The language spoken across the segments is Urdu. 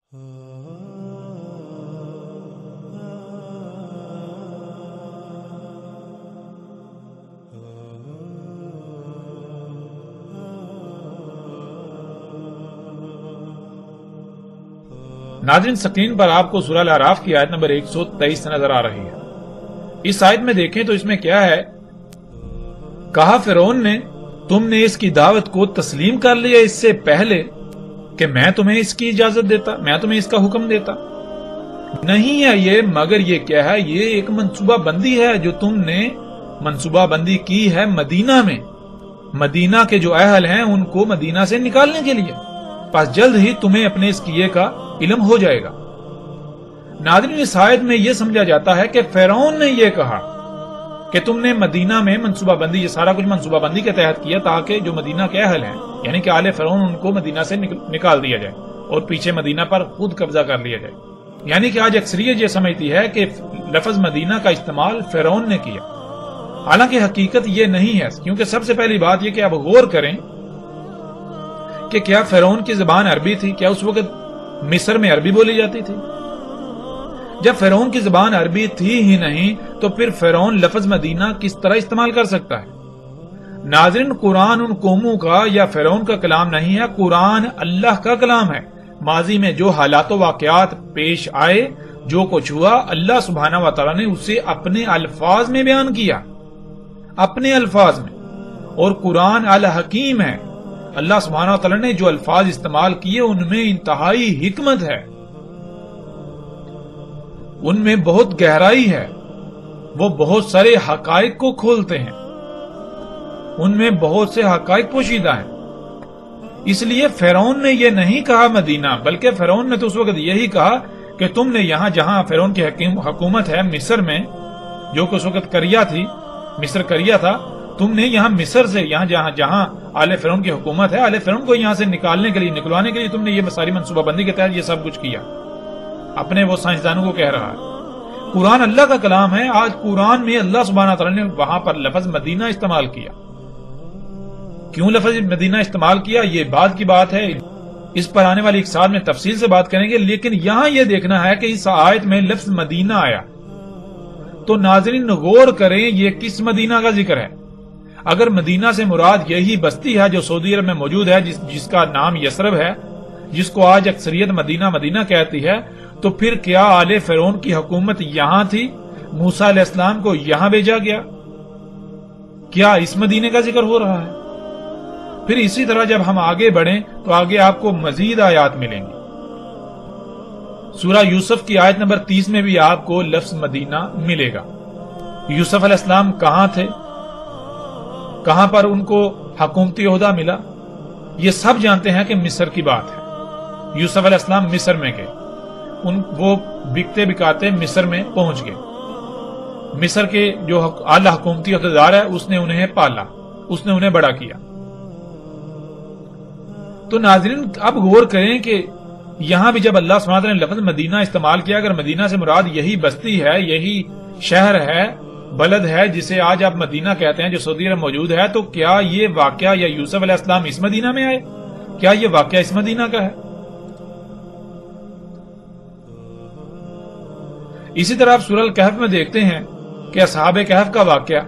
ناظرین، سکرین پر آپ کو سورہ الاعراف کی آیت نمبر 123 نظر آ رہی ہے۔ اس آیت میں دیکھیں تو اس میں کیا ہے؟ کہا فرعون نے، تم نے اس کی دعوت کو تسلیم کر لیا اس سے پہلے کہ میں تمہیں اس کی اجازت دیتا، میں تمہیں اس کا حکم دیتا؟ نہیں ہے یہ، مگر یہ کیا ہے؟ یہ ایک منصوبہ بندی ہے جو تم نے منصوبہ بندی کی ہے مدینہ میں، مدینہ کے جو اہل ہیں ان کو مدینہ سے نکالنے کے لیے، پس جلد ہی تمہیں اپنے اس کیے کا علم ہو جائے گا۔ ناظرین، اس آیت میں یہ سمجھا جاتا ہے کہ فرعون نے یہ کہا کہ تم نے مدینہ میں منصوبہ بندی، یہ سارا کچھ منصوبہ بندی کے تحت کیا تاکہ جو مدینہ کے اہل ہیں یعنی کہ آل فرعون ان کو مدینہ سے نکال دیا جائے اور پیچھے مدینہ پر خود قبضہ کر لیا جائے۔ یعنی کہ آج اکثریت یہ سمجھتی ہے کہ لفظ مدینہ کا استعمال فرعون نے کیا، حالانکہ حقیقت یہ نہیں ہے، کیونکہ سب سے پہلی بات یہ کہ اب غور کریں کہ کیا فرعون کی زبان عربی تھی؟ کیا اس وقت مصر میں عربی بولی جاتی تھی؟ جب فرعون کی زبان عربی تھی ہی نہیں تو پھر فرعون لفظ مدینہ کس طرح استعمال کر سکتا ہے؟ ناظرین، قرآن ان قوموں کا یا فرعون کا کلام نہیں ہے، قرآن اللہ کا کلام ہے۔ ماضی میں جو حالات و واقعات پیش آئے، جو کچھ ہوا، اللہ سبحانہ و تعالیٰ نے اسے اپنے الفاظ میں بیان کیا، اپنے الفاظ میں، اور قرآن الحکیم ہے۔ اللہ سبحانہ و تعالیٰ نے جو الفاظ استعمال کیے ان میں انتہائی حکمت ہے، ان میں بہت گہرائی ہے، وہ بہت سارے حقائق کو کھولتے ہیں، ان میں بہت سے حقائق پوشیدہ ہیں۔ اس لیے فرعون نے یہ نہیں کہا مدینہ، بلکہ فرعون نے تو اس وقت یہی کہا کہ تم نے یہاں جہاں فرعون کی حکومت ہے مصر میں، جو کہ اس وقت کریا تھی، مصر کریا تھا، تم نے یہاں مصر سے، یہاں جہاں آل فرعون کی حکومت ہے، آل فرعون کو یہاں سے نکالنے کے لیے، نکلوانے کے لیے تم نے یہ ساری منصوبہ بندی کے تحت یہ سب کچھ کیا۔ اپنے وہ سائنسدانوں کو کہہ رہا ہے۔ قرآن اللہ کا کلام ہے، آج قرآن میں اللہ سبحانہ تعالیٰ نے وہاں پر لفظ مدینہ استعمال کیا۔ کیوں لفظ مدینہ استعمال کیا یہ بعد کی بات ہے، اس پر آنے والی ایک سال میں تفصیل سے بات کریں گے، لیکن یہاں یہ دیکھنا ہے کہ اس آیت میں لفظ مدینہ آیا تو ناظرین غور کریں یہ کس مدینہ کا ذکر ہے۔ اگر مدینہ سے مراد یہی بستی ہے جو سعودی عرب میں موجود ہے، جس کا نام یثرب ہے، جس کو آج اکثریت مدینہ مدینہ کہتی ہے، تو پھر کیا آل فرعون کی حکومت یہاں تھی؟ موسیٰ علیہ السلام کو یہاں بھیجا گیا؟ کیا اس مدینے کا ذکر ہو رہا ہے؟ پھر اسی طرح جب ہم آگے بڑھیں تو آگے آپ کو مزید آیات ملیں گی۔ سورہ یوسف کی آیت نمبر 30 میں بھی آپ کو لفظ مدینہ ملے گا۔ یوسف علیہ السلام کہاں تھے، کہاں پر ان کو حکومتی عہدہ ملا؟ یہ سب جانتے ہیں کہ مصر کی بات ہے۔ یوسف علیہ السلام مصر میں گئے، وہ بکتے بکاتے مصر میں پہنچ گئے۔ مصر کے جو اعلی حکومتی عہدیدار ہے اس نے انہیں پالا، اس نے انہیں بڑا کیا۔ تو ناظرین اب غور کریں کہ یہاں بھی جب اللہ سبحانہ نے لفظ مدینہ استعمال کیا، اگر مدینہ سے مراد یہی بستی ہے، یہی شہر ہے، بلد ہے جسے آج آپ مدینہ کہتے ہیں، جو سعودی عرب موجود ہے، تو کیا یہ واقعہ یا یوسف علیہ السلام اس مدینہ میں آئے؟ کیا یہ واقعہ اس مدینہ کا ہے؟ اسی طرح آپ سورہ الکہف میں دیکھتے ہیں کہ اصحاب کہف کا واقعہ،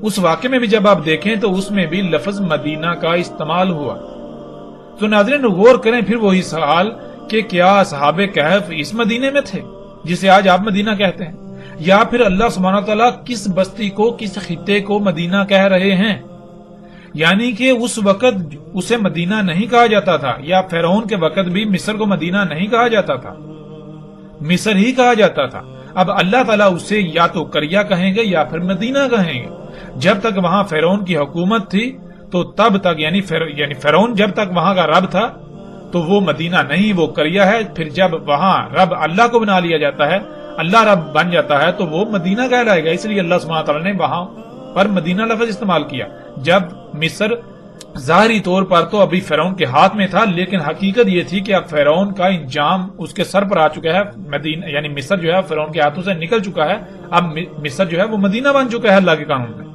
اس واقعے میں بھی جب آپ دیکھیں تو اس میں بھی لفظ مدینہ کا استعمال ہوا۔ تو ناظرین غور کریں پھر وہی سوال کہ کیا اصحاب کہف اس مدینے میں تھے جسے آج آپ مدینہ کہتے ہیں، یا پھر اللہ سبحانہ تعالیٰ کس بستی کو، کس خطے کو مدینہ کہہ رہے ہیں؟ یعنی کہ اس وقت اسے مدینہ نہیں کہا جاتا تھا، یا فرعون کے وقت بھی مصر کو مدینہ نہیں کہا جاتا تھا، مصر ہی کہا جاتا تھا۔ اب اللہ تعالیٰ اسے یا تو کریا کہیں گے یا پھر مدینہ کہیں گے۔ جب تک وہاں فرعون کی حکومت تھی تو تب تک یعنی فرعون جب تک وہاں کا رب تھا تو وہ مدینہ نہیں، وہ کریا ہے۔ پھر جب وہاں رب اللہ کو بنا لیا جاتا ہے، اللہ رب بن جاتا ہے، تو وہ مدینہ کہلائے گا۔ اس لیے اللہ سبحانہ تعالیٰ نے وہاں پر مدینہ لفظ استعمال کیا۔ جب مصر ظاہری طور پر تو ابھی فرعون کے ہاتھ میں تھا، لیکن حقیقت یہ تھی کہ اب فرعون کا انجام اس کے سر پر آ چکا ہے، مدینہ یعنی مصر جو ہے فرعون کے ہاتھوں سے نکل چکا ہے، اب مصر جو ہے وہ مدینہ بن چکا ہے اللہ کے قانون میں۔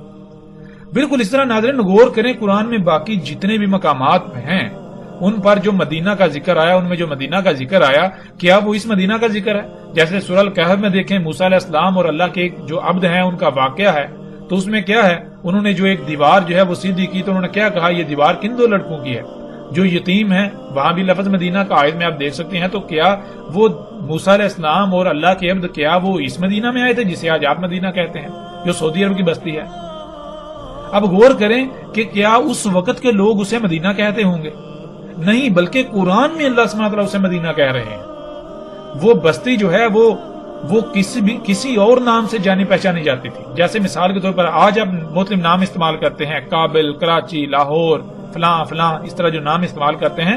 بالکل اس طرح ناظرین غور کریں قرآن میں باقی جتنے بھی مقامات ہیں ان پر جو مدینہ کا ذکر آیا، ان میں جو مدینہ کا ذکر آیا، کیا وہ اس مدینہ کا ذکر ہے؟ جیسے سورہ الکہف میں دیکھیں موسیٰ علیہ السلام اور اللہ کے جو عبد ہیں ان کا واقعہ ہے، تو اس میں کیا ہے، انہوں نے جو ایک دیوار جو ہے وہ سیدھی کی، تو انہوں نے کیا کہا، یہ دیوار کن دو لڑکوں کی ہے؟ جو یتیم ہیں، وہاں بھی لفظ مدینہ کا آیت میں آپ دیکھ سکتے ہیں۔ تو کیا وہ موسیٰ علیہ السلام اور اللہ کے عبد کیا وہ اس مدینہ میں آئے تھے جسے آج آپ مدینہ کہتے ہیں، جو سعودی عرب کی بستی ہے؟ اب غور کریں کہ کیا اس وقت کے لوگ اسے مدینہ کہتے ہوں گے؟ نہیں، بلکہ قرآن میں اللہ سبحانہ وتعالیٰ اسے مدینہ کہہ رہے ہیں۔ وہ بستی جو ہے وہ کسی اور نام سے جانی پہچانی جاتی تھی۔ جیسے مثال کے طور پر آج آپ مختلف نام استعمال کرتے ہیں، کابل، کراچی، لاہور، فلاں فلاں، اس طرح جو نام استعمال کرتے ہیں،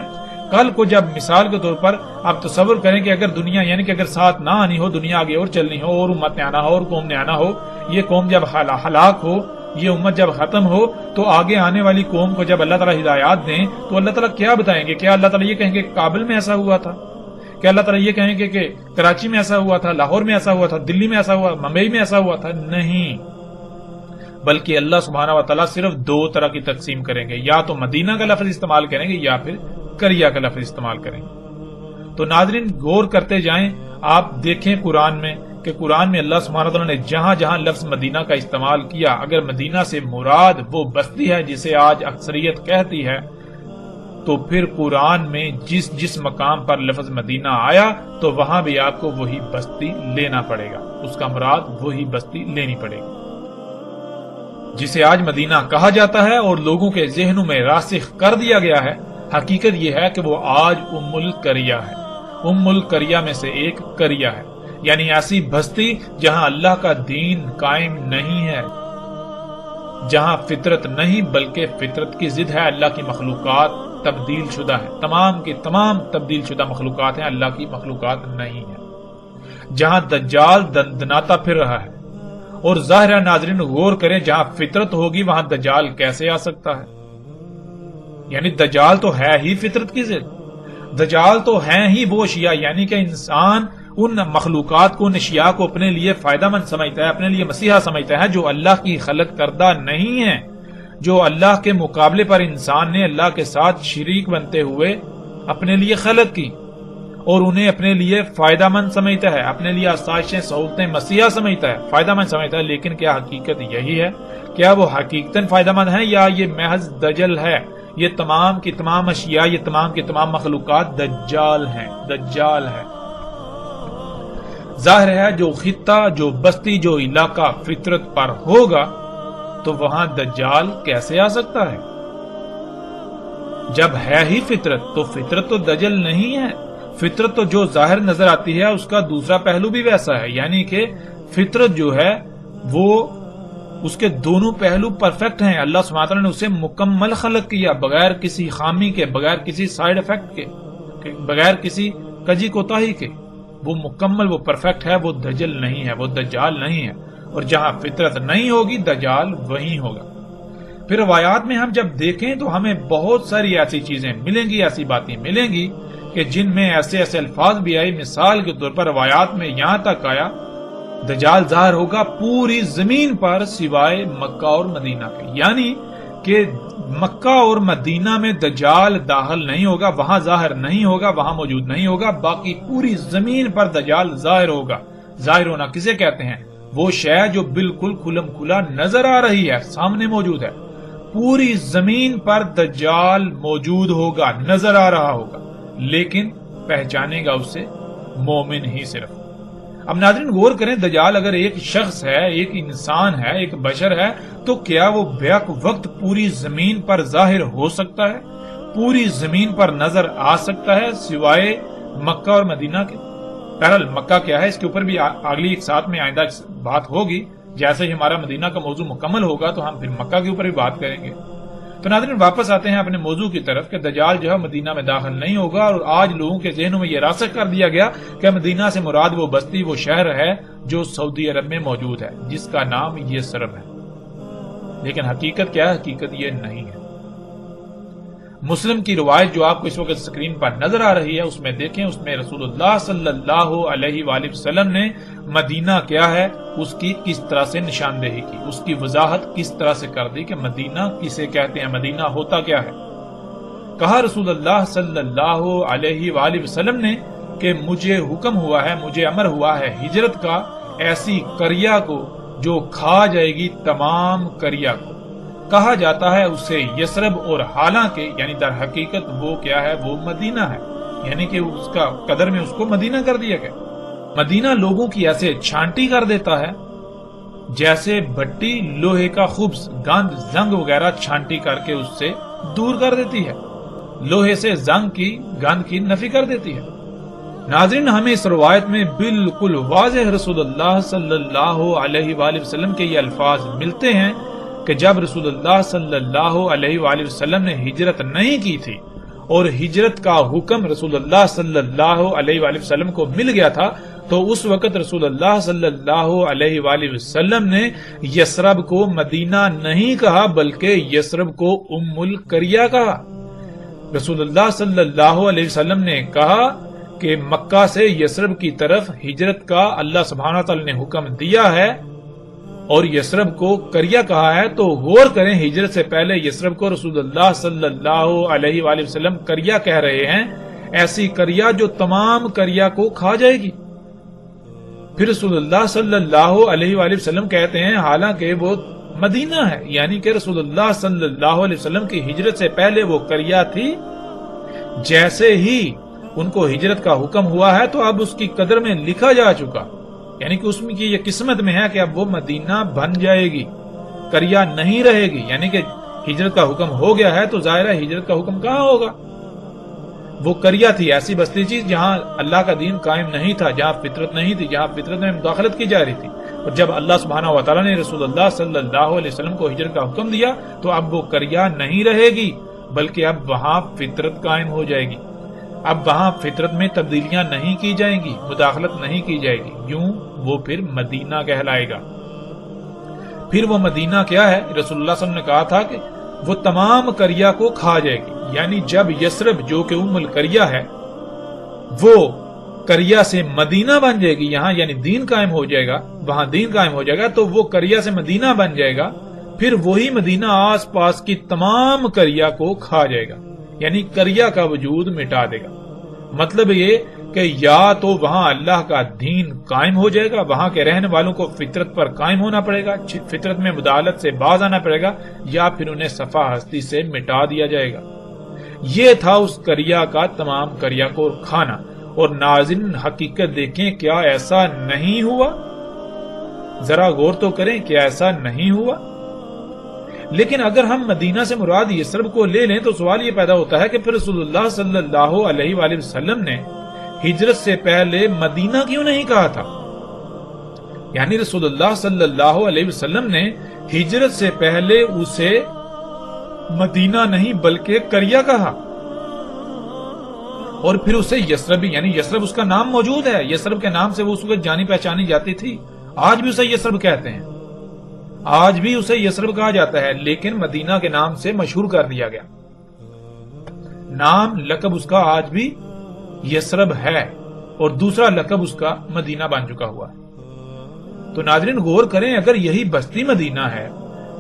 کل کو جب مثال کے طور پر آپ تصور کریں کہ اگر دنیا، یعنی کہ اگر ساتھ نہ آنی ہو، دنیا آگے اور چلنی ہو، اور امت نے آنا ہو، اور قوم نے آنا ہو، یہ قوم جب ہلاک ہو، یہ امت جب ختم ہو، تو آگے آنے والی قوم کو جب اللہ تعالیٰ ہدایات دیں تو اللہ تعالیٰ کیا بتائیں گے؟ کیا اللہ تعالیٰ یہ کہیں گے کابل میں ایسا ہوا تھا؟ کیا اللہ تعالیٰ یہ کہیں گے کہ کراچی میں ایسا ہوا تھا، لاہور میں ایسا ہوا تھا، دلی میں ایسا ہوا، ممبئی میں ایسا ہوا تھا؟ نہیں، بلکہ اللہ سبحانہ و تعالیٰ صرف دو طرح کی تقسیم کریں گے، یا تو مدینہ کا لفظ استعمال کریں گے یا پھر کریا کا لفظ استعمال کریں گے۔ تو ناظرین غور کرتے جائیں، آپ دیکھیں قرآن میں کہ قرآن میں اللہ سبحانہ وتعالیٰ نے جہاں جہاں لفظ مدینہ کا استعمال کیا، اگر مدینہ سے مراد وہ بستی ہے جسے آج اکثریت کہتی ہے، تو پھر قرآن میں جس مقام پر لفظ مدینہ آیا تو وہاں بھی آپ کو وہی بستی لینا پڑے گا، اس کا مراد وہی بستی لینی پڑے گی جسے آج مدینہ کہا جاتا ہے اور لوگوں کے ذہنوں میں راسخ کر دیا گیا ہے۔ حقیقت یہ ہے کہ وہ آج ام القریہ ہے، ام القریہ میں سے ایک قریہ ہے، یعنی ایسی بستی جہاں اللہ کا دین قائم نہیں ہے، جہاں فطرت نہیں بلکہ فطرت کی ضد ہے، اللہ کی مخلوقات تبدیل شدہ ہے، تمام کی تمام تبدیل شدہ مخلوقات ہیں، اللہ کی مخلوقات نہیں ہیں، جہاں دجال دندناتا پھر رہا ہے۔ اور ظاہر ہے ناظرین غور کریں، جہاں فطرت ہوگی وہاں دجال کیسے آ سکتا ہے؟ یعنی دجال تو ہے ہی فطرت کی ضد، دجال تو ہیں ہی وہ اشیاء، یعنی کہ انسان ان مخلوقات کو، ان اشیاء کو اپنے لیے فائدہ مند سمجھتا ہے، اپنے لیے مسیحا سمجھتا ہے، جو اللہ کی خلق کردہ نہیں ہے، جو اللہ کے مقابلے پر انسان نے اللہ کے ساتھ شریک بنتے ہوئے اپنے لیے خلق کی، اور انہیں اپنے لیے فائدہ مند سمجھتا ہے، اپنے لیے آسائشیں سہولتیں مسیحا سمجھتا ہے، فائدہ مند سمجھتا ہے۔ لیکن کیا حقیقت یہی ہے؟ کیا وہ حقیقتاً فائدہ مند ہے، یا یہ محض دجل ہے؟ یہ تمام کی تمام اشیاء، یہ تمام کی تمام مخلوقات دجال ہیں، دجال ہے۔ ظاہر ہے جو خطہ، جو بستی، جو علاقہ فطرت پر ہوگا تو وہاں دجال کیسے آ سکتا ہے؟ جب ہے ہی فطرت تو فطرت تو دجل نہیں ہے، فطرت تو جو ظاہر نظر آتی ہے اس کا دوسرا پہلو بھی ویسا ہے، یعنی کہ فطرت جو ہے وہ اس کے دونوں پہلو پرفیکٹ ہیں، اللہ سبحانہ وتعالیٰ نے اسے مکمل خلق کیا، بغیر کسی خامی کے، بغیر کسی سائیڈ افیکٹ کے، بغیر کسی کجی کوتاہی کے، وہ مکمل، وہ پرفیکٹ ہے، وہ دجل نہیں ہے، وہ دجال نہیں ہے۔ اور جہاں فطرت نہیں ہوگی دجال وہیں ہوگا۔ پھر روایات میں ہم جب دیکھیں تو ہمیں بہت ساری ایسی چیزیں ملیں گی، ایسی باتیں ملیں گی کہ جن میں ایسے ایسے الفاظ بھی آئے۔ مثال کے طور پر روایات میں یہاں تک آیا دجال ظاہر ہوگا پوری زمین پر سوائے مکہ اور مدینہ کے، یعنی کہ مکہ اور مدینہ میں دجال داخل نہیں ہوگا، وہاں ظاہر نہیں ہوگا، وہاں موجود نہیں ہوگا، باقی پوری زمین پر دجال ظاہر ہوگا۔ ظاہر ہونا کسے کہتے ہیں؟ وہ شے جو بالکل کھلم کھلا نظر آ رہی ہے، سامنے موجود ہے، پوری زمین پر دجال موجود ہوگا، نظر آ رہا ہوگا، لیکن پہچانے گا اسے مومن ہی صرف۔ اب ناظرین غور کریں، دجال اگر ایک شخص ہے، ایک انسان ہے، ایک بشر ہے، تو کیا وہ بیک وقت پوری زمین پر ظاہر ہو سکتا ہے، پوری زمین پر نظر آ سکتا ہے سوائے مکہ اور مدینہ کے؟ بہرحال مکہ کیا ہے اس کے اوپر بھی اگلی ایک ساتھ میں آئندہ بات ہوگی، جیسے ہی ہمارا مدینہ کا موضوع مکمل ہوگا تو ہم پھر مکہ کے اوپر بھی بات کریں گے۔ تو ناظرین واپس آتے ہیں اپنے موضوع کی طرف کہ دجال جو ہے مدینہ میں داخل نہیں ہوگا، اور آج لوگوں کے ذہنوں میں یہ راسخ کر دیا گیا کہ مدینہ سے مراد وہ بستی، وہ شہر ہے جو سعودی عرب میں موجود ہے، جس کا نام یثرب ہے۔ لیکن حقیقت کیا ہے؟ حقیقت یہ نہیں ہے۔ مسلم کی روایت جو آپ کو اس وقت اسکرین پر نظر آ رہی ہے اس میں دیکھیں، اس میں رسول اللہ صلی اللہ علیہ وآلہ وسلم نے مدینہ کیا ہے اس کی کس طرح سے نشاندہی کی، اس کی وضاحت کس طرح سے کر دی کہ مدینہ کسے کہتے ہیں، مدینہ ہوتا کیا ہے۔ کہا رسول اللہ صلی اللہ علیہ وآلہ وسلم نے کہ مجھے حکم ہوا ہے، مجھے امر ہوا ہے ہجرت کا ایسی قریہ کو جو کھا جائے گی تمام قریہ کو۔ کہا جاتا ہے اسے یثرب، اور حالانکہ یعنی در حقیقت وہ کیا ہے، وہ مدینہ ہے، یعنی کہ اس کا قدر میں اس کو مدینہ کر دیا گیا۔ مدینہ لوگوں کی ایسے چھانٹی کر دیتا ہے جیسے بھٹی لوہے کا خبز، گند، زنگ وغیرہ چھانٹی کر کے اس سے دور کر دیتی ہے، لوہے سے زنگ کی، گند کی نفی کر دیتی ہے۔ ناظرین، ہمیں اس روایت میں بالکل واضح رسول اللہ صلی اللہ علیہ وآلہ وسلم کے یہ الفاظ ملتے ہیں کہ جب رسول اللہ صلی اللہ علیہ وآلہ وسلم نے ہجرت نہیں کی تھی اور ہجرت کا حکم رسول اللہ صلی اللہ علیہ وآلہ وسلم کو مل گیا تھا، تو اس وقت رسول اللہ صلی اللہ علیہ وآلہ وسلم نے یثرب کو مدینہ نہیں کہا بلکہ یثرب کو ام القریہ کہا۔ رسول اللہ صلی اللہ علیہ وسلم نے کہا کہ مکہ سے یثرب کی طرف ہجرت کا اللہ سبحانہ تعالی نے حکم دیا ہے اور یثرب کو قریہ کہا ہے، تو غور کریں ہجرت سے پہلے یثرب کو رسول اللہ صلی اللہ علیہ وآلہ وسلم قریہ کہہ رہے ہیں، ایسی قریہ جو تمام قریہ کو کھا جائے گی۔ پھر رسول اللہ صلی اللہ علیہ وآلہ وسلم کہتے ہیں حالانکہ وہ مدینہ ہے، یعنی کہ رسول اللہ صلی اللہ علیہ وسلم کی ہجرت سے پہلے وہ قریہ تھی، جیسے ہی ان کو ہجرت کا حکم ہوا ہے تو اب اس کی قدر میں لکھا جا چکا، یعنی کہ اس میں کی یہ قسمت میں ہے کہ اب وہ مدینہ بن جائے گی، قریہ نہیں رہے گی، یعنی کہ ہجرت کا حکم ہو گیا ہے تو ظاہر ہے ہجرت کا حکم کہاں ہوگا۔ وہ قریہ تھی، ایسی بستی تھی جہاں اللہ کا دین قائم نہیں تھا، جہاں فطرت نہیں تھی، جہاں فطرت میں مداخلت کی جا رہی تھی، اور جب اللہ سبحانہ و تعالیٰ نے رسول اللہ صلی اللہ علیہ وسلم کو ہجرت کا حکم دیا تو اب وہ قریہ نہیں رہے گی بلکہ اب وہاں فطرت قائم ہو جائے گی، اب وہاں فطرت میں تبدیلیاں نہیں کی جائیں گی، مداخلت نہیں کی جائے گی، یوں وہ پھر مدینہ کہلائے گا۔ پھر وہ مدینہ کیا ہے؟ رسول اللہ صلی اللہ علیہ وسلم نے کہا تھا کہ وہ تمام قریہ کو کھا جائے گی، یعنی جب یثرب جو کہ ام القریہ ہے وہ قریہ سے مدینہ بن جائے گی، یہاں یعنی دین قائم ہو جائے گا، وہاں دین قائم ہو جائے گا تو وہ قریہ سے مدینہ بن جائے گا، پھر وہی مدینہ آس پاس کی تمام قریہ کو کھا جائے گا، یعنی قریہ کا وجود مٹا دے گا۔ مطلب یہ کہ یا تو وہاں اللہ کا دین قائم ہو جائے گا، وہاں کے رہنے والوں کو فطرت پر قائم ہونا پڑے گا، فطرت میں مداخلت سے باز آنا پڑے گا، یا پھر انہیں صفا ہستی سے مٹا دیا جائے گا۔ یہ تھا اس قریہ کا تمام قریہ کو کھانا۔ اور ناظرین حقیقت دیکھیں، کیا ایسا نہیں ہوا؟ ذرا غور تو کریں، کیا ایسا نہیں ہوا؟ لیکن اگر ہم مدینہ سے مراد یثرب کو لے لیں تو سوال یہ پیدا ہوتا ہے کہ پھر رسول اللہ صلی اللہ علیہ وآلہ وسلم نے ہجرت سے پہلے مدینہ کیوں نہیں کہا تھا؟ یعنی رسول اللہ صلی اللہ علیہ وسلم نے ہجرت سے پہلے اسے مدینہ نہیں بلکہ قریہ کہا، اور پھر اسے یثرب، یعنی یثرب اس کا نام موجود ہے، یثرب کے نام سے وہ اس وقت جانی پہچانی جاتی تھی، آج بھی اسے یثرب کہتے ہیں، آج بھی اسے یثرب کہا جاتا ہے، لیکن مدینہ کے نام سے مشہور کر دیا گیا، نام لقب اس کا آج بھی یثرب ہے اور دوسرا لقب اس کا مدینہ بن چکا ہوا ہے۔ تو ناظرین غور کریں، اگر یہی بستی مدینہ ہے،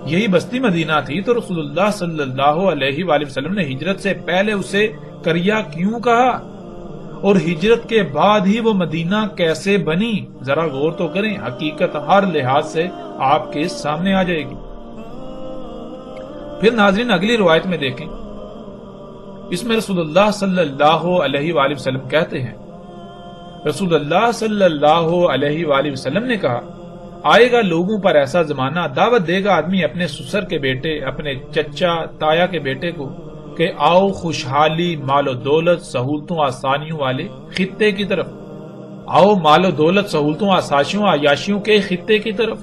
یہی بستی مدینہ تھی تو رسول اللہ صلی اللہ علیہ وآلہ وسلم نے ہجرت سے پہلے اسے قریہ کیوں کہا، اور ہجرت کے بعد ہی وہ مدینہ کیسے بنی؟ ذرا غور تو کریں، حقیقت ہر لحاظ سے آپ کے سامنے آ جائے گی۔ پھر ناظرین اگلی روایت میں دیکھیں، اس میں رسول اللہ صلی اللہ علیہ وآلہ وسلم کہتے ہیں، رسول اللہ صلی اللہ علیہ وآلہ وسلم نے کہا، آئے گا لوگوں پر ایسا زمانہ، دعوت دے گا آدمی اپنے سسر کے بیٹے، اپنے چچا تایا کے بیٹے کو کہ آؤ خوشحالی، مال و دولت، سہولتوں آسانیوں والے خطے کی طرف، آؤ مال و دولت، سہولتوں آسائشوں عیاشیوں کے خطے کی طرف،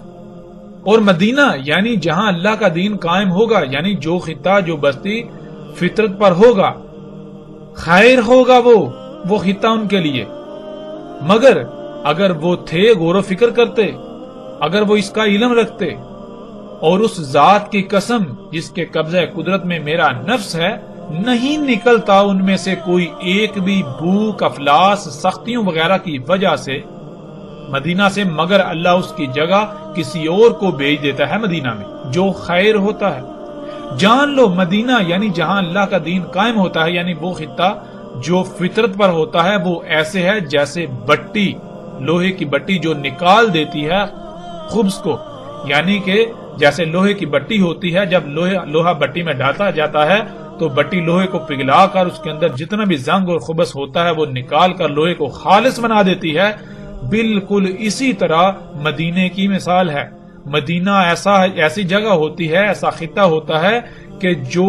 اور مدینہ یعنی جہاں اللہ کا دین قائم ہوگا، یعنی جو خطہ جو بستی فطرت پر ہوگا، خیر ہوگا وہ خطہ ان کے لیے، مگر اگر وہ تھے غور و فکر کرتے، اگر وہ اس کا علم رکھتے، اور اس ذات کی قسم جس کے قبضہ قدرت میں میرا نفس ہے، نہیں نکلتا ان میں سے کوئی ایک بھی بھوک، افلاس، سختیوں وغیرہ کی وجہ سے مدینہ سے، مگر اللہ اس کی جگہ کسی اور کو بھیج دیتا ہے مدینہ میں جو خیر ہوتا ہے۔ جان لو مدینہ یعنی جہاں اللہ کا دین قائم ہوتا ہے، یعنی وہ خطہ جو فطرت پر ہوتا ہے، وہ ایسے ہے جیسے بٹی، لوہے کی بٹی جو نکال دیتی ہے خبز کو، یعنی کہ جیسے لوہے کی بٹی ہوتی ہے، جب لوہا بٹی میں ڈالا جاتا ہے تو بٹی لوہے کو پگھلا کر اس کے اندر جتنا بھی زنگ اور خبث ہوتا ہے وہ نکال کر لوہے کو خالص بنا دیتی ہے، بالکل اسی طرح مدینے کی مثال ہے۔ مدینہ ایسی جگہ ہوتی ہے، ایسا خطہ ہوتا ہے کہ جو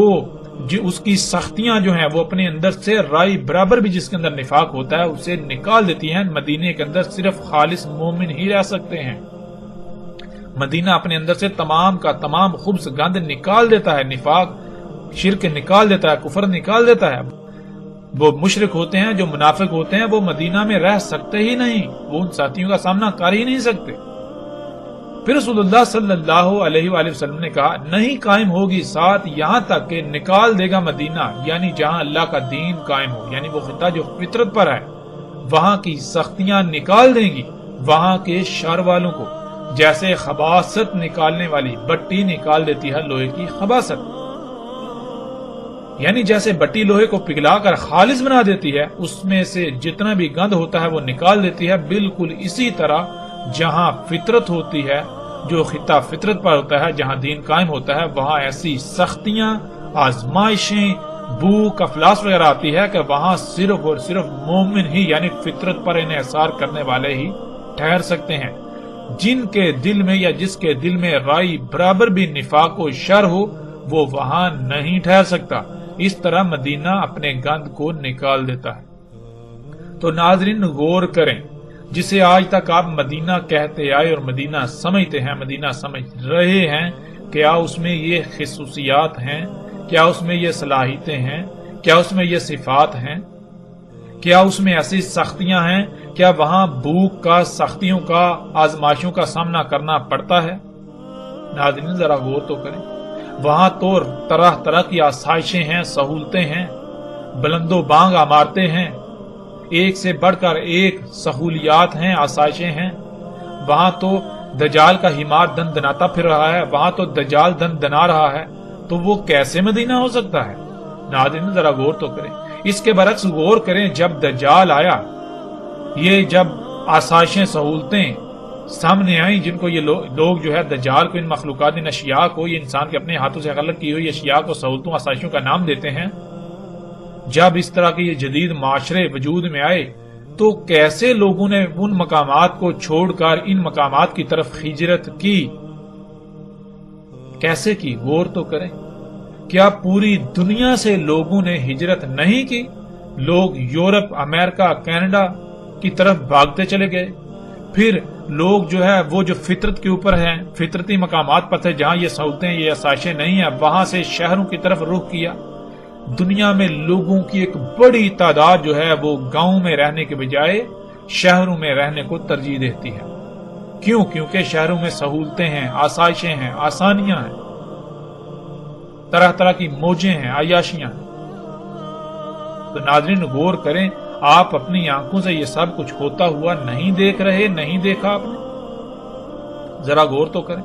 اس کی سختیاں جو ہیں وہ اپنے اندر سے رائی برابر بھی جس کے اندر نفاق ہوتا ہے اسے نکال دیتی ہیں۔ مدینے کے اندر صرف خالص مومن ہی رہ سکتے ہیں۔ مدینہ اپنے اندر سے تمام کا تمام خبث گند نکال دیتا ہے، نفاق شرک نکال دیتا ہے، کفر نکال دیتا ہے۔ وہ مشرک ہوتے ہیں، جو منافق ہوتے ہیں، وہ مدینہ میں رہ سکتے ہی نہیں، وہ ان ساتھیوں کا سامنا کر ہی نہیں سکتے۔ پھر رسول اللہ صلی اللہ علیہ وآلہ وسلم نے کہا نہیں قائم ہوگی ساتھ یہاں تک کہ نکال دے گا مدینہ، یعنی جہاں اللہ کا دین قائم ہو، یعنی وہ خطہ جو فطرت پر ہے، وہاں کی سختیاں نکال دیں گی وہاں کے شر والوں کو، جیسے خباثت نکالنے والی بٹی نکال دیتی ہے لوہے کی خباثت، یعنی جیسے بٹی لوہے کو پگھلا کر خالص بنا دیتی ہے، اس میں سے جتنا بھی گند ہوتا ہے وہ نکال دیتی ہے، بالکل اسی طرح جہاں فطرت ہوتی ہے، جو خطہ فطرت پر ہوتا ہے، جہاں دین قائم ہوتا ہے، وہاں ایسی سختیاں، آزمائشیں، بھوک، افلاس وغیرہ آتی ہے کہ وہاں صرف اور صرف مومن ہی یعنی فطرت پر انحصار کرنے والے ہی ٹھہر سکتے ہیں۔ جن کے دل میں یا جس کے دل میں رائی برابر بھی نفاق و شر ہو وہ وہاں نہیں ٹھہر سکتا۔ اس طرح مدینہ اپنے گند کو نکال دیتا ہے۔ تو ناظرین غور کریں، جسے آج تک آپ مدینہ کہتے آئے اور مدینہ سمجھتے ہیں، مدینہ سمجھ رہے ہیں، کیا اس میں یہ خصوصیات ہیں؟ کیا اس میں یہ صلاحیتیں ہیں؟ کیا اس میں یہ صفات ہیں؟ کیا اس میں ایسی سختیاں ہیں؟ کیا وہاں بھوک کا، سختیوں کا، آزمائشوں کا سامنا کرنا پڑتا ہے؟ ناظرین ذرا غور تو کریں، وہاں تو طرح طرح کی آسائشیں ہیں، سہولتیں ہیں، بلند و بانگ عمارتیں ہیں، ایک سے بڑھ کر ایک سہولیات ہیں، آسائشیں ہیں۔ وہاں تو دجال کا ہمار دن دناتا پھر رہا ہے، وہاں تو دجال دن دنا رہا ہے، تو وہ کیسے مدینہ ہو سکتا ہے؟ ناظرین ذرا غور تو کریں۔ اس کے برعکس غور کریں، جب دجال آیا، یہ جب آسائشیں، سہولتیں سامنے آئیں، جن کو یہ لوگ جو ہے دجال کو، ان مخلوقات، ان اشیاء کو، یہ انسان کے اپنے ہاتھوں سے خلق کی ہوئی اشیاء کو سہولتوں، آسائشوں کا نام دیتے ہیں، جب اس طرح کے یہ جدید معاشرے وجود میں آئے تو کیسے لوگوں نے ان مقامات کو چھوڑ کر ان مقامات کی طرف ہجرت کی؟ کیسے کی؟ غور تو کریں۔ کیا پوری دنیا سے لوگوں نے ہجرت نہیں کی؟ لوگ یورپ، امریکہ، کینیڈا کی طرف بھاگتے چلے گئے، پھر لوگ جو ہے وہ جو فطرت کے اوپر ہیں، فطرتی مقامات پر تھے جہاں یہ سہولتیں، یہ آسائشیں نہیں ہیں، وہاں سے شہروں کی طرف رخ کیا۔ دنیا میں لوگوں کی ایک بڑی تعداد جو ہے وہ گاؤں میں رہنے کے بجائے شہروں میں رہنے کو ترجیح دیتی ہے۔ کیوں؟ کیونکہ شہروں میں سہولتیں ہیں، آسائشیں ہیں، آسانیاں ہیں، طرح طرح کی موجیں ہیں، عیاشیاں ہیں۔ تو ناظرین غور کریں، آپ اپنی آنکھوں سے یہ سب کچھ ہوتا ہوا نہیں دیکھ رہے، نہیں دیکھا آپ نے؟ ذرا غور تو کریں۔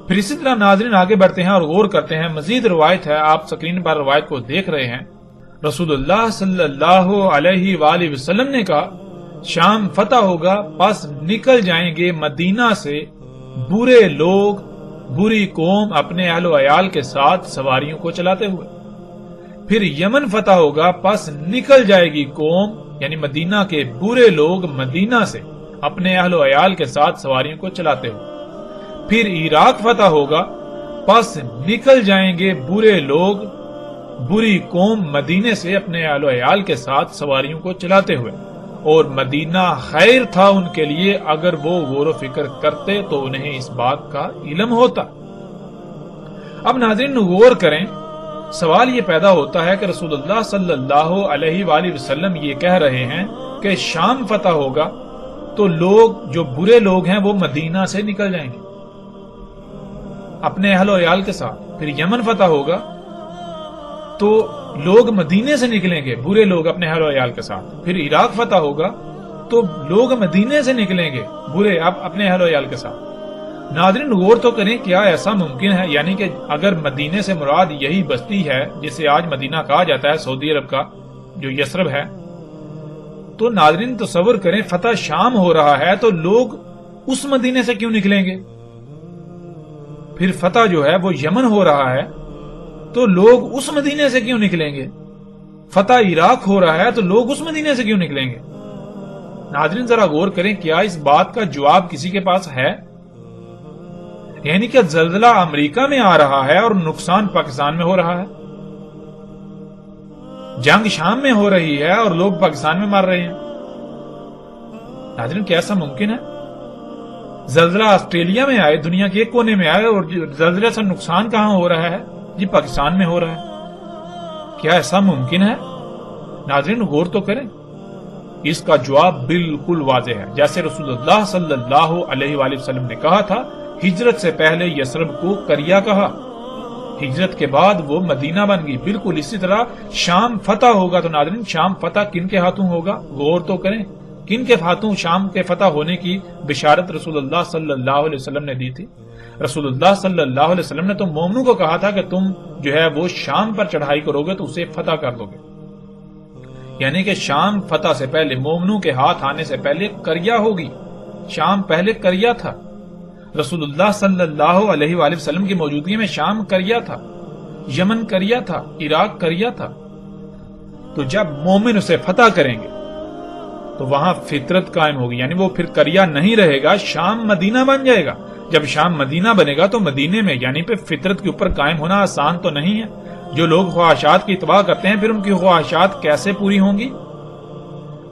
پھر اسی طرح ناظرین آگے بڑھتے ہیں اور غور کرتے ہیں، مزید روایت ہے، آپ سکرین پر روایت کو دیکھ رہے ہیں۔ رسول اللہ صلی اللہ علیہ وآلہ وسلم نے کہا شام فتح ہوگا، پس نکل جائیں گے مدینہ سے برے لوگ، بری قوم اپنے اہل و عیال کے ساتھ سواریوں کو چلاتے ہوئے۔ پھر یمن فتح ہوگا، پس نکل جائے گی قوم یعنی مدینہ کے برے لوگ مدینہ سے اپنے اہل و عیال کے ساتھ سواریوں کو چلاتے ہوئے۔ پھر عراق فتح ہوگا، پس نکل جائیں گے برے لوگ، بری قوم مدینے سے اپنے اہل و عیال کے ساتھ سواریوں کو چلاتے ہوئے، اور مدینہ خیر تھا ان کے لیے، اگر وہ غور و فکر کرتے تو انہیں اس بات کا علم ہوتا۔ اب ناظرین غور کریں، سوال یہ پیدا ہوتا ہے کہ رسول اللہ صلی اللہ علیہ وآلہ وسلم یہ کہہ رہے ہیں کہ شام فتح ہوگا تو لوگ جو برے لوگ ہیں وہ مدینہ سے نکل جائیں گے اپنے اہل و عیال کے ساتھ۔ پھر یمن فتح ہوگا تو لوگ مدینے سے نکلیں گے، برے لوگ اپنے اہل و عیال کے ساتھ۔ پھر عراق فتح ہوگا تو لوگ مدینے سے نکلیں گے، برے اپنے اہل و عیال کے ساتھ۔ ناظرین غور تو کریں، کیا ایسا ممکن ہے یعنی کہ اگر مدینے سے مراد یہی بستی ہے جسے آج مدینہ کہا جاتا ہے سعودی عرب کا جو یثرب ہے، تو ناظرین تصور کریں فتح شام ہو رہا ہے تو لوگ اس مدینے سے کیوں نکلیں گے؟ پھر فتح جو ہے وہ یمن ہو رہا ہے تو لوگ اس مدینے سے کیوں نکلیں گے؟ فتح عراق ہو رہا ہے تو لوگ اس مدینے سے کیوں نکلیں گے؟ ناظرین ذرا غور کریں، کیا اس بات کا جواب کسی کے پاس ہے؟ یعنی کہ زلزلہ امریکہ میں آ رہا ہے اور نقصان پاکستان میں ہو رہا ہے، جنگ شام میں ہو رہی ہے اور لوگ پاکستان میں مر رہے ہیں۔ ناظرین کیا ایسا ممکن ہے؟ زلزلہ آسٹریلیا میں آئے، دنیا کے ایک کونے میں آئے، اور زلزلے سے نقصان کہاں ہو رہا ہے؟ جی پاکستان میں ہو رہا ہے۔ کیا ایسا ممکن ہے؟ ناظرین غور تو کریں، اس کا جواب بالکل واضح ہے۔ جیسے رسول اللہ صلی اللہ علیہ وآلہ وسلم نے کہا تھا، ہجرت سے پہلے یثرب کو کریا کہا، ہجرت کے بعد وہ مدینہ بن گئی۔ بالکل اسی طرح شام فتح ہوگا تو ناظرین شام فتح کن کے ہاتھوں ہوگا؟ غور تو کریں، کن کے ہاتھوں شام کے فتح ہونے کی بشارت رسول اللہ صلی اللہ علیہ وسلم نے دی تھی؟ رسول اللہ صلی اللہ علیہ وسلم نے تو مومنوں کو کہا تھا کہ تم جو ہے وہ شام پر چڑھائی کرو گے تو اسے فتح کر دو گے، یعنی کہ شام فتح سے پہلے، مومنوں کے ہاتھ آنے سے پہلے کریا ہوگی۔ شام پہلے کریا تھا، رسول اللہ صلی اللہ علیہ وآلہ وسلم کی موجودگی میں شام کریا تھا، یمن کریا تھا، عراق کریا تھا۔ تو جب مومن اسے فتح کریں گے تو وہاں فطرت قائم ہوگی، یعنی وہ پھر کریا نہیں رہے گا، شام مدینہ بن جائے گا۔ جب شام مدینہ بنے گا تو مدینے میں یعنی پہ فطرت کے اوپر قائم ہونا آسان تو نہیں ہے۔ جو لوگ خواہشات کی اتباع کرتے ہیں پھر ان کی خواہشات کیسے پوری ہوں گی؟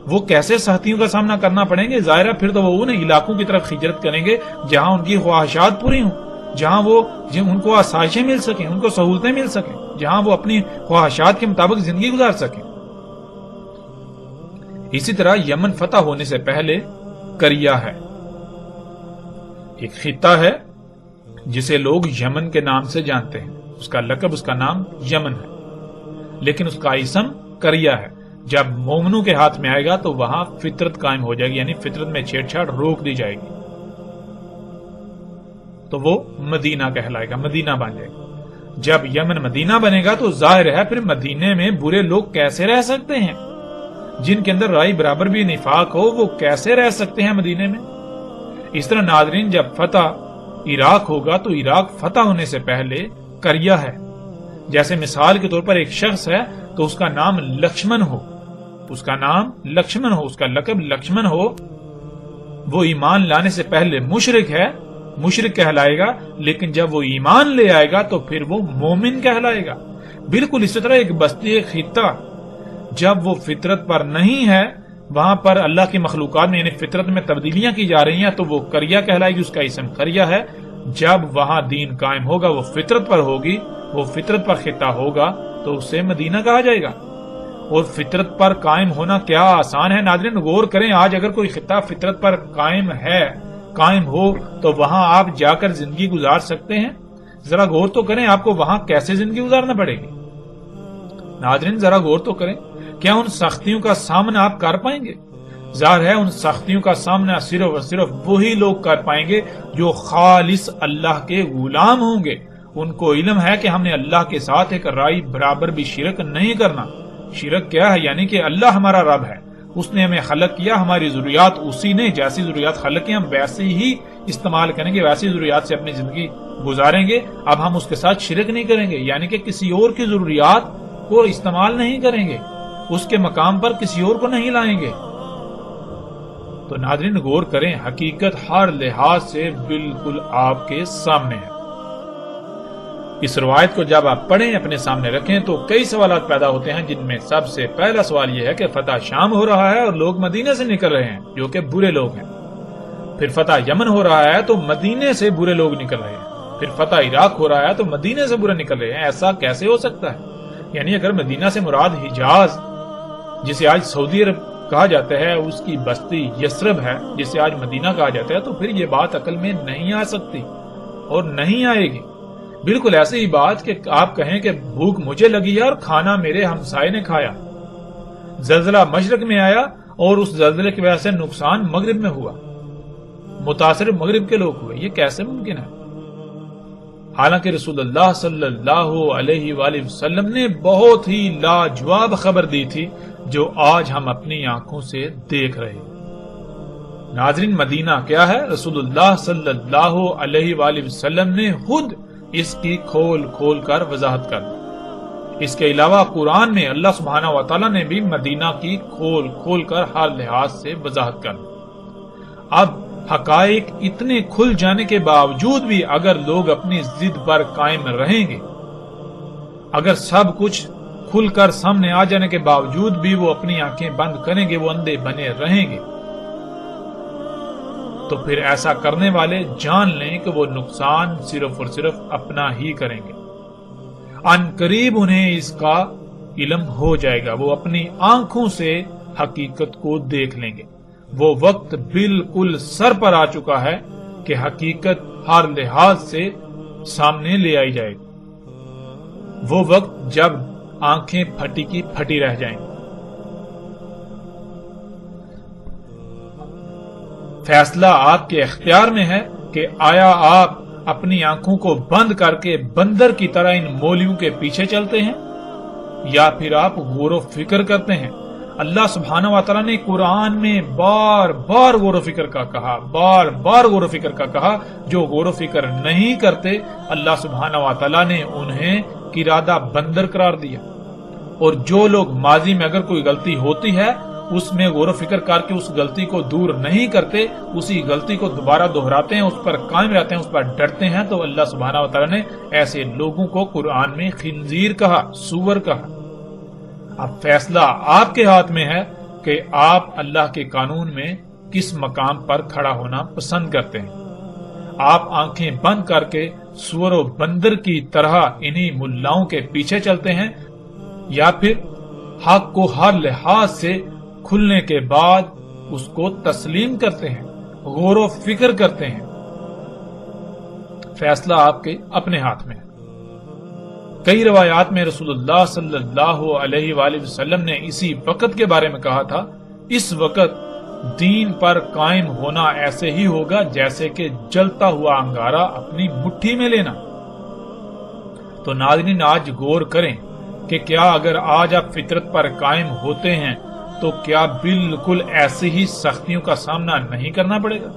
وہ کیسے سختیوں کا سامنا کرنا پڑیں گے؟ ظاہر ہے پھر تو وہ ان علاقوں کی طرف ہجرت کریں گے جہاں ان کی خواہشات پوری ہوں، جہاں ان کو آسائشیں مل سکیں، ان کو سہولتیں مل سکیں، جہاں وہ اپنی خواہشات کے مطابق زندگی گزار سکیں۔ اسی طرح یمن فتح ہونے سے پہلے کریا ہے، ایک خطہ ہے جسے لوگ یمن کے نام سے جانتے ہیں، اس کا لقب، اس کا نام یمن ہے، لیکن اس کا اسم کریا ہے۔ جب مومنوں کے ہاتھ میں آئے گا تو وہاں فطرت قائم ہو جائے گی، یعنی فطرت میں چھیڑ چھاڑ روک دی جائے گی، تو وہ مدینہ کہلائے گا، مدینہ بن جائے گا۔ جب یمن مدینہ بنے گا تو ظاہر ہے پھر مدینے میں برے لوگ کیسے رہ سکتے ہیں؟ جن کے اندر رائے برابر بھی نفاق ہو وہ کیسے رہ سکتے ہیں مدینے میں؟ اس طرح ناظرین جب فتح عراق ہوگا تو عراق فتح ہونے سے پہلے کریا ہے۔ جیسے مثال کے طور پر ایک شخص ہے تو اس کا نام لکشمن ہو، اس کا نام لکشمن ہو، اس کا لقب لکشمن ہو، وہ ایمان لانے سے پہلے مشرک ہے، مشرک کہلائے گا، لیکن جب وہ ایمان لے آئے گا تو پھر وہ مومن کہلائے گا۔ بالکل اسی طرح ایک بستی، ایک خطہ جب وہ فطرت پر نہیں ہے، وہاں پر اللہ کی مخلوقات میں یعنی فطرت میں تبدیلیاں کی جا رہی ہیں تو وہ کریا کہلائے گی، اس کا اسم کریا ہے۔ جب وہاں دین قائم ہوگا، وہ فطرت پر ہوگی، وہ فطرت پر خطہ ہوگا تو اسے مدینہ کہا جائے گا۔ اور فطرت پر قائم ہونا کیا آسان ہے؟ ناظرین غور کریں، آج اگر کوئی خطہ فطرت پر قائم ہے، قائم ہو تو وہاں آپ جا کر زندگی گزار سکتے ہیں؟ ذرا غور تو کریں، آپ کو وہاں کیسے زندگی گزارنا پڑے گی؟ ناظرین ذرا غور تو کریں، کیا ان سختیوں کا سامنا آپ کر پائیں گے؟ ظاہر ہے ان سختیوں کا سامنا صرف اور صرف وہی لوگ کر پائیں گے جو خالص اللہ کے غلام ہوں گے۔ ان کو علم ہے کہ ہم نے اللہ کے ساتھ ایک رائے برابر بھی شرک نہیں کرنا۔ شرک کیا ہے؟ یعنی کہ اللہ ہمارا رب ہے، اس نے ہمیں خلق کیا، ہماری ضروریات اسی نے جیسی ضروریات خلق کی ہم ویسے ہی استعمال کریں گے، ویسی ضروریات سے اپنی زندگی گزاریں گے۔ اب ہم اس کے ساتھ شرک نہیں کریں گے، یعنی کہ کسی اور کی ضروریات کو استعمال نہیں کریں گے، اس کے مقام پر کسی اور کو نہیں لائیں گے۔ تو ناظرین غور کریں، حقیقت ہر لحاظ سے بالکل آپ کے سامنے ہے۔ اس روایت کو جب آپ پڑھیں، اپنے سامنے رکھیں تو کئی سوالات پیدا ہوتے ہیں، جن میں سب سے پہلا سوال یہ ہے کہ فتح شام ہو رہا ہے اور لوگ مدینے سے نکل رہے ہیں جو کہ برے لوگ ہیں۔ پھر فتح یمن ہو رہا ہے تو مدینے سے برے لوگ نکل رہے ہیں۔ پھر فتح عراق ہو رہا ہے تو مدینے سے برے نکل رہے ہیں۔ ایسا کیسے ہو سکتا ہے؟ یعنی اگر مدینہ سے مراد حجاز، جسے آج سعودی عرب کہا جاتا ہے، اس کی بستی یثرب ہے جسے آج مدینہ کہا جاتا ہے، تو پھر یہ بات عقل میں نہیں آ سکتی اور نہیں آئے گی۔ بالکل ایسی ہی بات کہ آپ کہیں کہ بھوک مجھے لگی ہے اور کھانا میرے ہمسائے نے کھایا، زلزلہ مشرق میں آیا اور اس زلزلے کی وجہ سے نقصان مغرب میں ہوا۔ متاثر مغرب کے لوگ ہوئے، یہ کیسے ممکن ہے؟ حالانکہ رسول اللہ صلی اللہ علیہ وآلہ وسلم نے بہت ہی لاجواب خبر دی تھی جو آج ہم اپنی آنکھوں سے دیکھ رہے ہیں۔ ناظرین، مدینہ کیا ہے؟ رسول اللہ صلی اللہ علیہ وآلہ وسلم نے خود اس کی کھول کھول کر وضاحت کر دی۔ اس کے علاوہ قرآن میں اللہ سبحانہ و تعالیٰ نے بھی مدینہ کی کھول کھول کر ہر لحاظ سے وضاحت کر دی۔ اب حقائق اتنے کھل جانے کے باوجود بھی اگر لوگ اپنی ضد پر قائم رہیں گے، اگر سب کچھ کھل کر سامنے آ جانے کے باوجود بھی وہ اپنی آنکھیں بند کریں گے، وہ اندھے بنے رہیں گے، تو پھر ایسا کرنے والے جان لیں کہ وہ نقصان صرف اور صرف اپنا ہی کریں گے۔ ان قریب انہیں اس کا علم ہو جائے گا، وہ اپنی آنکھوں سے حقیقت کو دیکھ لیں گے۔ وہ وقت بالکل سر پر آ چکا ہے کہ حقیقت ہر لحاظ سے سامنے لے آئی جائے گی۔ وہ وقت جب آنکھیں پھٹی کی پھٹی رہ جائیں گی۔ فیصلہ آپ کے اختیار میں ہے کہ آیا آپ اپنی آنکھوں کو بند کر کے بندر کی طرح ان مولیوں کے پیچھے چلتے ہیں، یا پھر آپ غور و فکر کرتے ہیں۔ اللہ سبحانہ و تعالیٰ نے قرآن میں بار بار غور و فکر کا کہا، بار بار غور و فکر کا کہا۔ جو غور و فکر نہیں کرتے، اللہ سبحانہ و تعالیٰ نے انہیں قرادہ بندر قرار دیا۔ اور جو لوگ ماضی میں اگر کوئی غلطی ہوتی ہے اس میں غور و فکر کر کے اس غلطی کو دور نہیں کرتے، اسی غلطی کو دوبارہ دہراتے ہیں، اس پر قائم رہتے ہیں، اس پر ڈٹتے ہیں، تو اللہ سبحانہ و تعالیٰ نے ایسے لوگوں کو قرآن میں خنزیر کہا، سور کہا۔ اب فیصلہ آپ کے ہاتھ میں ہے کہ آپ اللہ کے قانون میں کس مقام پر کھڑا ہونا پسند کرتے ہیں۔ آپ آنکھیں بند کر کے سور و بندر کی طرح انہی ملاؤں کے پیچھے چلتے ہیں، یا پھر حق کو ہر لحاظ سے کھلنے کے بعد اس کو تسلیم کرتے ہیں، غور و فکر کرتے ہیں۔ فیصلہ آپ کے اپنے ہاتھ میں ہے۔ کئی روایات میں رسول اللہ صلی اللہ علیہ وآلہ وسلم نے اسی وقت کے بارے میں کہا تھا، اس وقت دین پر قائم ہونا ایسے ہی ہوگا جیسے کہ جلتا ہوا انگارہ اپنی مٹھی میں لینا۔ تو ناظرین، آج غور کریں کہ کیا اگر آج آپ فطرت پر قائم ہوتے ہیں تو کیا بالکل ایسی ہی سختیوں کا سامنا نہیں کرنا پڑے گا؟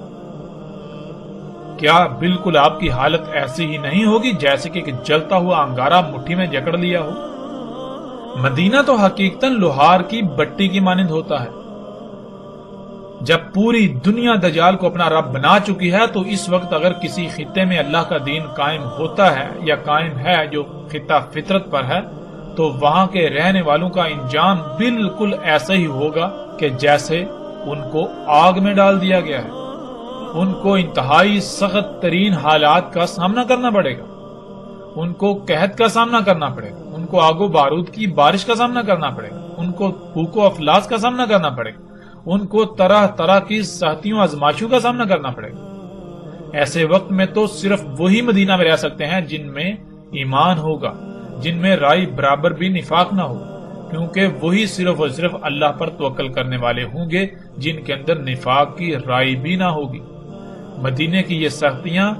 کیا بالکل آپ کی حالت ایسی ہی نہیں ہوگی جیسے کہ جلتا ہوا انگارہ مٹھی میں جکڑ لیا ہو؟ مدینہ تو حقیقتاً لوہار کی بٹی کی مانند ہوتا ہے۔ جب پوری دنیا دجال کو اپنا رب بنا چکی ہے تو اس وقت اگر کسی خطے میں اللہ کا دین قائم ہوتا ہے یا قائم ہے جو خطہ فطرت پر ہے، تو وہاں کے رہنے والوں کا انجام بالکل ایسا ہی ہوگا کہ جیسے ان کو آگ میں ڈال دیا گیا ہے۔ ان کو انتہائی سخت ترین حالات کا سامنا کرنا پڑے گا، ان کو قحط کا سامنا کرنا پڑے گا، ان کو آگ و بارود کی بارش کا سامنا کرنا پڑے گا، ان کو بھوک و افلاس کا سامنا کرنا پڑے گا، ان کو طرح طرح کی سختیوں آزمائشوں کا سامنا کرنا پڑے گا۔ ایسے وقت میں تو صرف وہی مدینہ میں رہ سکتے ہیں جن میں ایمان ہوگا، جن میں رائی برابر بھی نفاق نہ ہو، کیونکہ وہی صرف اور صرف اللہ پر توکل کرنے والے ہوں گے جن کے اندر نفاق کی رائی بھی نہ ہوگی۔ مدینے کی یہ سختیاں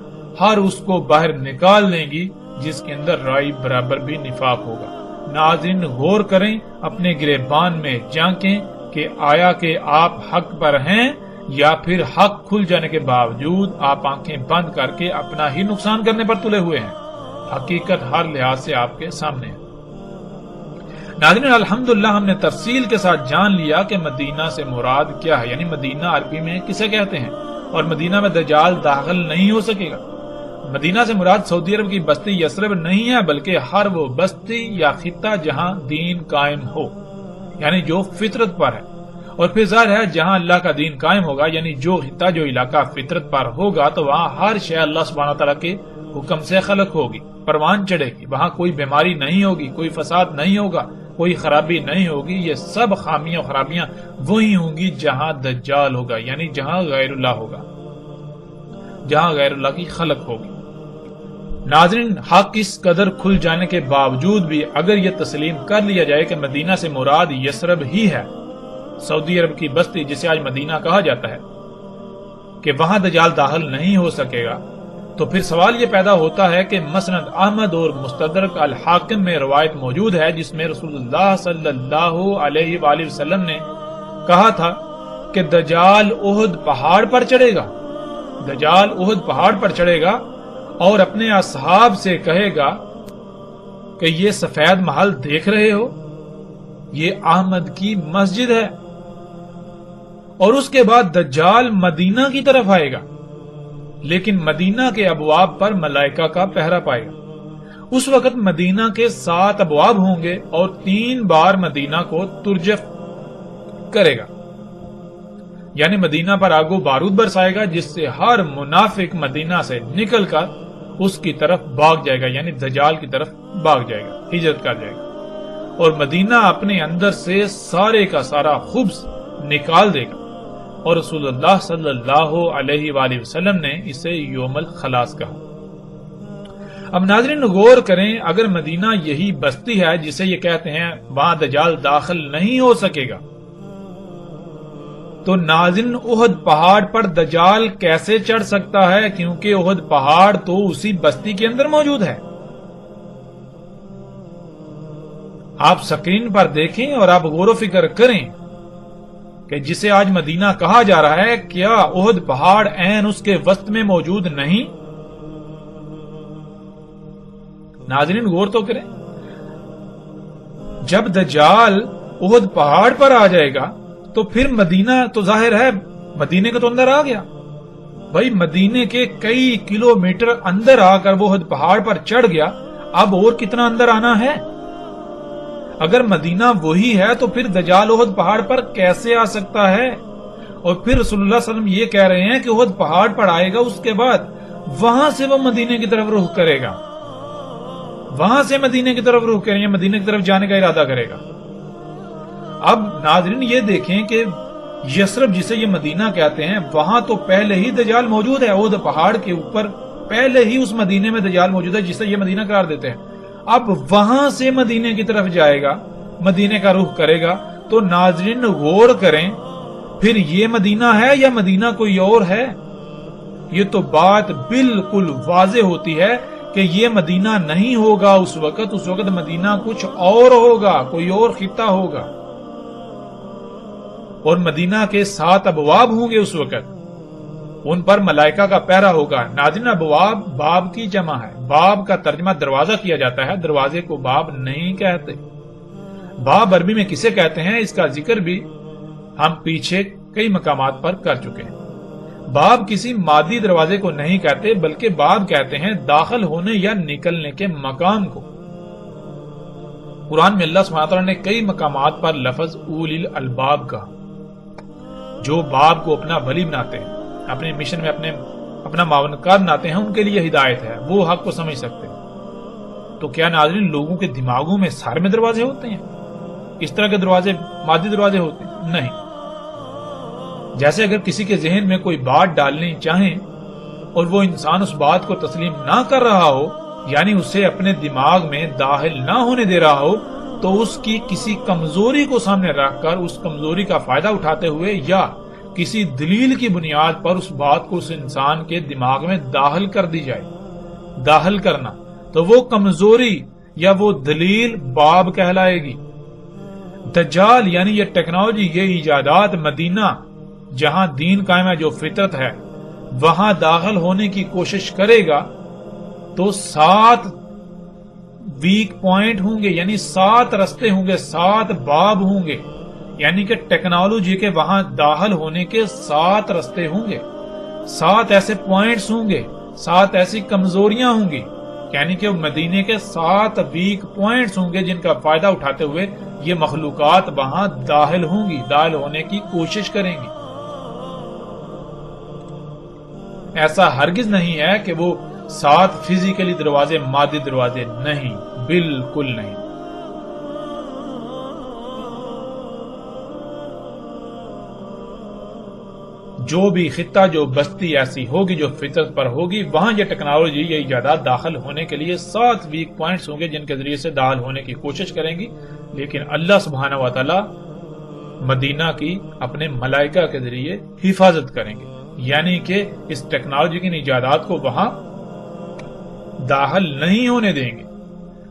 ہر اس کو باہر نکال لیں گی جس کے اندر رائی برابر بھی نفاق ہوگا۔ ناظرین، غور کریں، اپنے گریبان میں جھانکیں کہ آیا کہ آپ حق پر ہیں یا پھر حق کھل جانے کے باوجود آپ آنکھیں بند کر کے اپنا ہی نقصان کرنے پر تلے ہوئے ہیں۔ حقیقت ہر لحاظ سے آپ کے سامنے ہے۔ ناظرین، الحمدللہ ہم نے تفصیل کے ساتھ جان لیا کہ مدینہ سے مراد کیا ہے، یعنی مدینہ عربی میں کسے کہتے ہیں، اور مدینہ میں دجال داخل نہیں ہو سکے گا۔ مدینہ سے مراد سعودی عرب کی بستی یثرب نہیں ہے، بلکہ ہر وہ بستی یا خطہ جہاں دین قائم ہو، یعنی جو فطرت پر ہے۔ اور پھر ظاہر ہے جہاں اللہ کا دین قائم ہوگا، یعنی جو خطہ جو علاقہ فطرت پر ہوگا، تو وہاں ہر شے اللہ سبحانہ تعالیٰ کے حکم سے خلق ہوگی، پروان چڑھے گی، وہاں کوئی بیماری نہیں ہوگی، کوئی فساد نہیں ہوگا، کوئی خرابی نہیں ہوگی۔ یہ سب خامیاں و خرابیاں وہی ہوں گی جہاں دجال ہوگا، یعنی جہاں غیر اللہ ہوگا، جہاں غیر اللہ کی خلق ہوگی۔ ناظرین، حق اس قدر کھل جانے کے باوجود بھی اگر یہ تسلیم کر لیا جائے کہ مدینہ سے مراد یثرب ہی ہے، سعودی عرب کی بستی جسے آج مدینہ کہا جاتا ہے، کہ وہاں دجال داخل نہیں ہو سکے گا، تو پھر سوال یہ پیدا ہوتا ہے کہ مسند احمد اور مستدرک الحاکم میں روایت موجود ہے جس میں رسول اللہ صلی اللہ علیہ وآلہ وسلم نے کہا تھا کہ دجال احد پہاڑ پر چڑھے گا، دجال احد پہاڑ پر چڑھے گا اور اپنے اصحاب سے کہے گا کہ یہ سفید محل دیکھ رہے ہو، یہ احمد کی مسجد ہے، اور اس کے بعد دجال مدینہ کی طرف آئے گا، لیکن مدینہ کے ابواب پر ملائکہ کا پہرا پائے گا۔ اس وقت مدینہ کے 7 ابواب ہوں گے اور 3 بار مدینہ کو ترجف کرے گا، یعنی مدینہ پر آگ و بارود برسائے گا، جس سے ہر منافق مدینہ سے نکل کر اس کی طرف بھاگ جائے گا، یعنی دجال کی طرف بھاگ جائے گا، ہجرت کر جائے گا، اور مدینہ اپنے اندر سے سارے کا سارا خبث نکال دے گا، اور رسول اللہ صلی اللہ علیہ وآلہ وسلم نے اسے یوم الخلاص کہا۔ اب ناظرین غور کریں، اگر مدینہ یہی بستی ہے جسے یہ کہتے ہیں وہاں دجال داخل نہیں ہو سکے گا، تو ناظرین احد پہاڑ پر دجال کیسے چڑھ سکتا ہے، کیونکہ احد پہاڑ تو اسی بستی کے اندر موجود ہے۔ آپ سکرین پر دیکھیں اور آپ غور و فکر کریں کہ جسے آج مدینہ کہا جا رہا ہے، کیا احد پہاڑ عین اس کے وسط میں موجود نہیں؟ ناظرین غور تو کریں، جب دجال احد پہاڑ پر آ جائے گا تو پھر مدینہ تو ظاہر ہے مدینے کے تو اندر آ گیا، بھائی مدینے کے کئی کلومیٹر اندر آ کر وہ احد پہاڑ پر چڑھ گیا، اب اور کتنا اندر آنا ہے؟ اگر مدینہ وہی ہے تو پھر دجال احد پہاڑ پر کیسے آ سکتا ہے؟ اور پھر رسول اللہ صلی اللہ علیہ وسلم یہ کہہ رہے ہیں کہ احد پہاڑ پر آئے گا، اس کے بعد وہاں سے وہ مدینے کی طرف رخ کرے گا، وہاں سے مدینے کی طرف رخ کریں گے، مدینے کی طرف جانے کا ارادہ کرے گا۔ اب ناظرین یہ دیکھیں کہ یثرب جسے یہ مدینہ کہتے ہیں، وہاں تو پہلے ہی دجال موجود ہے، احد پہاڑ کے اوپر پہلے ہی اس مدینے میں دجال موجود ہے جسے یہ مدینہ قرار دیتے ہیں۔ اب وہاں سے مدینے کی طرف جائے گا، مدینے کا رخ کرے گا، تو ناظرین غور کریں، پھر یہ مدینہ ہے یا مدینہ کوئی اور ہے؟ یہ تو بات بالکل واضح ہوتی ہے کہ یہ مدینہ نہیں ہوگا اس وقت مدینہ کچھ اور ہوگا، کوئی اور خطہ ہوگا، اور مدینہ کے 7 ابواب ہوں گے اس وقت، ان پر ملائکہ کا پہرا ہوگا۔ ناظرین ابواب باب کی جمع ہے، باب کا ترجمہ دروازہ کیا جاتا ہے، دروازے کو باب نہیں کہتے۔ باب عربی میں کسے کہتے ہیں اس کا ذکر بھی ہم پیچھے کئی مقامات پر کر چکے ہیں۔ باب کسی مادی دروازے کو نہیں کہتے، بلکہ باب کہتے ہیں داخل ہونے یا نکلنے کے مقام کو۔ قرآن میں اللہ سبحانہ وتعالی نے کئی مقامات پر لفظ اولی الالباب کا، جو باب کو اپنا ولی بناتے ہیں، اپنے مشن میں اپنا معاونتکار بناتے ہیں، ان کے لیے ہدایت ہے، وہ حق کو سمجھ سکتے ہیں۔ تو کیا ناظرین لوگوں کے دماغوں میں سر میں دروازے ہوتے ہیں؟ اس طرح کے دروازے مادی دروازے ہوتے ہیں؟ نہیں۔ جیسے اگر کسی کے ذہن میں کوئی بات ڈالنی چاہیں اور وہ انسان اس بات کو تسلیم نہ کر رہا ہو، یعنی اسے اپنے دماغ میں داخل نہ ہونے دے رہا ہو، تو اس کی کسی کمزوری کو سامنے رکھ کر اس کمزوری کا فائدہ اٹھاتے ہوئے یا کسی دلیل کی بنیاد پر اس بات کو اس انسان کے دماغ میں داخل کر دی جائے، داخل کرنا، تو وہ کمزوری یا وہ دلیل باب کہلائے گی۔ دجال یعنی یہ ٹیکنالوجی، یہ ایجادات مدینہ جہاں دین قائم ہے، جو فطرت ہے، وہاں داخل ہونے کی کوشش کرے گا تو 7 ویک پوائنٹ ہوں گے، یعنی 7 رستے ہوں گے، 7 باب ہوں گے، یعنی کہ ٹیکنالوجی کے وہاں داخل ہونے کے 7 رستے ہوں گے، 7 ایسے پوائنٹس ہوں گے، 7 ایسی کمزوریاں ہوں گی، یعنی کہ مدینے کے 7 ویک پوائنٹس ہوں گے جن کا فائدہ اٹھاتے ہوئے یہ مخلوقات وہاں داخل ہوں گی، داخل ہونے کی کوشش کریں گی۔ ایسا ہرگز نہیں ہے کہ وہ 7 فزیکلی دروازے مادی دروازے، نہیں، بالکل نہیں۔ جو بھی خطہ، جو بستی ایسی ہوگی جو فطرت پر ہوگی، وہاں یہ ٹیکنالوجی، یہ ایجادات داخل ہونے کے لیے 7 ویک پوائنٹس ہوں گے جن کے ذریعے سے داخل ہونے کی کوشش کریں گی، لیکن اللہ سبحانہ و تعالی مدینہ کی اپنے ملائکہ کے ذریعے حفاظت کریں گے۔ یعنی کہ اس ٹیکنالوجی کی ایجادات کو وہاں داخل نہیں ہونے دیں گے.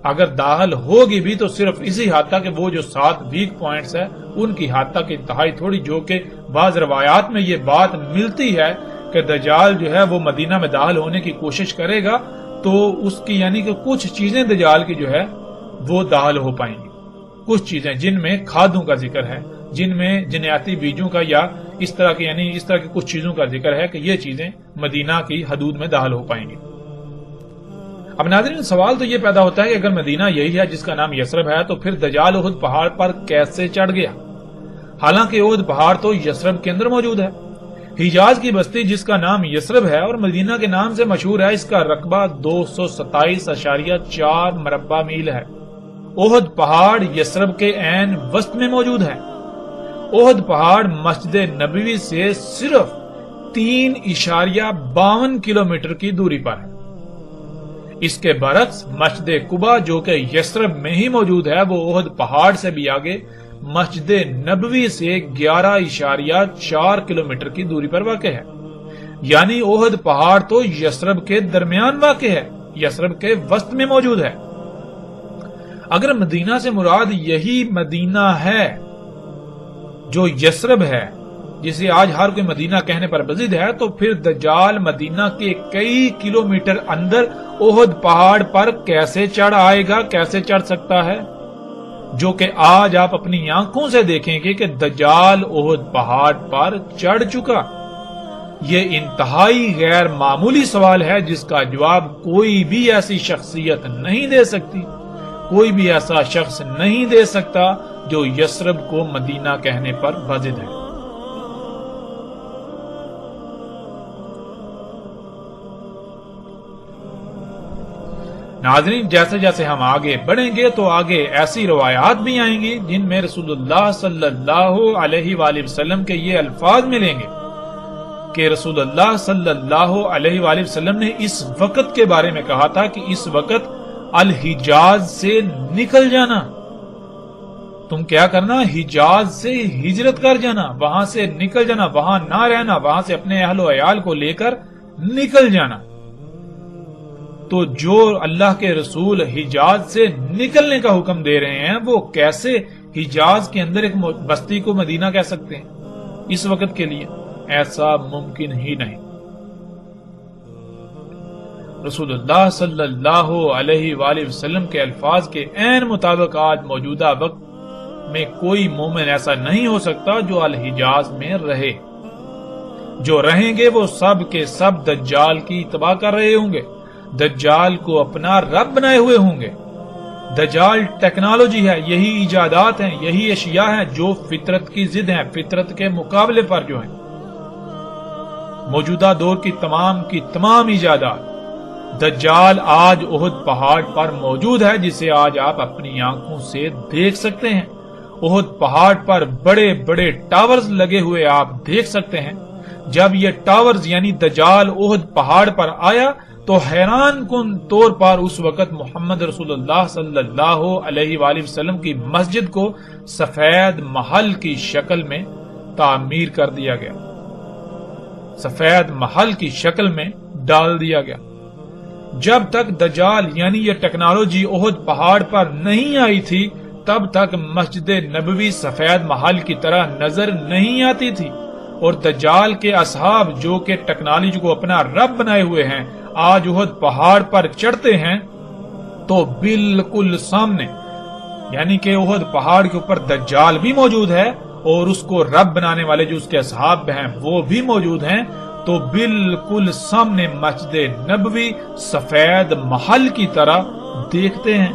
اگر داخل ہوگی بھی تو صرف اسی حد تک کہ وہ جو 7 ویک پوائنٹس ہے ان کی حد تک انتہائی تھوڑی، جو کہ بعض روایات میں یہ بات ملتی ہے کہ دجال جو ہے وہ مدینہ میں داخل ہونے کی کوشش کرے گا تو اس کی یعنی کہ کچھ چیزیں دجال کی جو ہے وہ داخل ہو پائیں گی. کچھ چیزیں جن میں کھادوں کا ذکر ہے، جن میں جنیاتی بیجوں کا یا اس طرح کی یعنی اس طرح کی کچھ چیزوں کا ذکر ہے کہ یہ چیزیں مدینہ کی حدود میں داخل ہو پائیں گی. اب ناظرین سوال تو یہ پیدا ہوتا ہے کہ اگر مدینہ یہی ہے جس کا نام یثرب ہے تو پھر دجال احد پہاڑ پر کیسے چڑھ گیا؟ حالانکہ احد پہاڑ تو یثرب کے اندر موجود ہے. حجاز کی بستی جس کا نام یثرب ہے اور مدینہ کے نام سے مشہور ہے، اس کا رقبہ 227.4 مربع میل ہے. احد پہاڑ یثرب کے عین وسط میں موجود ہے. احد پہاڑ مسجد نبوی سے صرف 3.52 کلومیٹر کی دوری پر ہے. اس کے برعکس مسجد قباء جو کہ یثرب میں ہی موجود ہے وہ احد پہاڑ سے بھی آگے مسجد نبوی سے 11.4 کلومیٹر کی دوری پر واقع ہے. یعنی احد پہاڑ تو یثرب کے درمیان واقع ہے، یثرب کے وسط میں موجود ہے. اگر مدینہ سے مراد یہی مدینہ ہے جو یثرب ہے جسے آج ہر کوئی مدینہ کہنے پر بضد ہے، تو پھر دجال مدینہ کے کئی کلومیٹر اندر احد پہاڑ پر کیسے چڑھ آئے گا، کیسے چڑھ سکتا ہے؟ جو کہ آج آپ اپنی آنکھوں سے دیکھیں گے کہ دجال احد پہاڑ پر چڑھ چکا. یہ انتہائی غیر معمولی سوال ہے جس کا جواب کوئی بھی ایسی شخصیت نہیں دے سکتی، کوئی بھی ایسا شخص نہیں دے سکتا جو یثرب کو مدینہ کہنے پر بضد ہے. ناظرین جیسے جیسے ہم آگے بڑھیں گے تو آگے ایسی روایات بھی آئیں گی جن میں رسول اللہ صلی اللہ علیہ وآلہ وسلم کے یہ الفاظ ملیں گے کہ رسول اللہ صلی اللہ علیہ وآلہ وسلم نے اس وقت کے بارے میں کہا تھا کہ اس وقت الحجاز سے نکل جانا. تم کیا کرنا؟ حجاز سے ہجرت کر جانا، وہاں سے نکل جانا، وہاں نہ رہنا، وہاں سے اپنے اہل و عیال کو لے کر نکل جانا. تو جو اللہ کے رسول حجاز سے نکلنے کا حکم دے رہے ہیں وہ کیسے حجاز کے اندر ایک بستی کو مدینہ کہہ سکتے ہیں اس وقت کے لیے؟ ایسا ممکن ہی نہیں. رسول اللہ صلی اللہ علیہ وآلہ وسلم کے الفاظ کے عین مطابق آج موجودہ وقت میں کوئی مومن ایسا نہیں ہو سکتا جو الحجاز میں رہے. جو رہیں گے وہ سب کے سب دجال کی اتباع کر رہے ہوں گے، دجال کو اپنا رب بنائے ہوئے ہوں گے. دجال ٹیکنالوجی ہے، یہی ایجادات ہیں، یہی اشیاء ہیں جو فطرت کی ضد ہیں، فطرت کے مقابلے پر جو ہیں. موجودہ دور کی تمام ایجادات دجال آج احد پہاڑ پر موجود ہے جسے آج آپ اپنی آنکھوں سے دیکھ سکتے ہیں. احد پہاڑ پر بڑے بڑے ٹاورز لگے ہوئے آپ دیکھ سکتے ہیں. جب یہ ٹاورز یعنی دجال احد پہاڑ پر آیا تو حیران کن طور پر اس وقت محمد رسول اللہ صلی اللہ علیہ وآلہ وسلم کی مسجد کو سفید محل کی شکل میں تعمیر کر دیا گیا، سفید محل کی شکل میں ڈال دیا گیا. جب تک دجال یعنی یہ ٹیکنالوجی احد پہاڑ پر نہیں آئی تھی تب تک مسجد نبوی سفید محل کی طرح نظر نہیں آتی تھی، اور دجال کے اصحاب جو کہ ٹیکنالوجی کو اپنا رب بنائے ہوئے ہیں آج احد پہاڑ پر چڑھتے ہیں تو بالکل سامنے یعنی کہ احد پہاڑ کے اوپر دجال بھی موجود ہے اور اس کو رب بنانے والے جو اس کے اصحاب ہیں وہ بھی موجود ہیں. تو بالکل سامنے مسجد نبوی سفید محل کی طرح دیکھتے ہیں،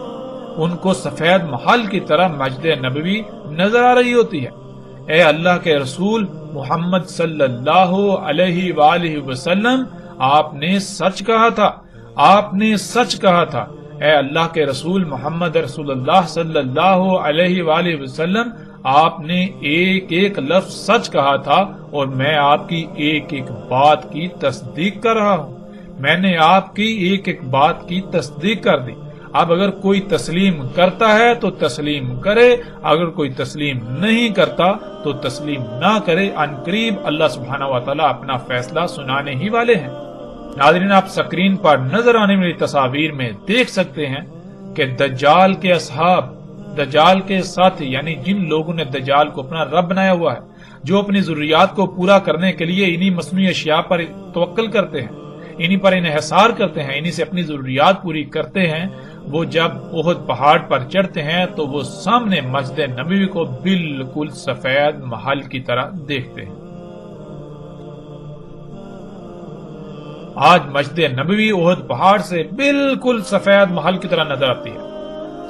ان کو سفید محل کی طرح مسجد نبوی نظر آ رہی ہوتی ہے. اے اللہ کے رسول محمد صلی اللہ علیہ وآلہ وسلم، آپ نے سچ کہا تھا، آپ نے سچ کہا تھا. اے اللہ کے رسول محمد رسول اللہ صلی اللہ علیہ وآلہ وسلم، آپ نے ایک ایک لفظ سچ کہا تھا اور میں آپ کی ایک ایک بات کی تصدیق کر رہا ہوں. میں نے آپ کی ایک ایک بات کی تصدیق کر دی. اب اگر کوئی تسلیم کرتا ہے تو تسلیم کرے، اگر کوئی تسلیم نہیں کرتا تو تسلیم نہ کرے۔ ان قریب اللہ سبحانہ و تعالیٰ اپنا فیصلہ سنانے ہی والے ہیں۔ ناظرین، آپ سکرین پر نظر آنے والی تصاویر میں دیکھ سکتے ہیں کہ دجال کے اصحاب، دجال کے ساتھی، یعنی جن لوگوں نے دجال کو اپنا رب بنایا ہوا ہے، جو اپنی ضروریات کو پورا کرنے کے لیے انہی مصنوعی اشیاء پر توکل کرتے ہیں، انہی پر انحصار کرتے ہیں، انہی سے اپنی ضروریات پوری کرتے ہیں، وہ جب احد پہاڑ پر چڑھتے ہیں تو وہ سامنے مسجد نبوی کو بالکل سفید محل کی طرح دیکھتے ہیں۔ آج مسجد نبوی احد پہاڑ سے بالکل سفید محل کی طرح نظر آتی ہے۔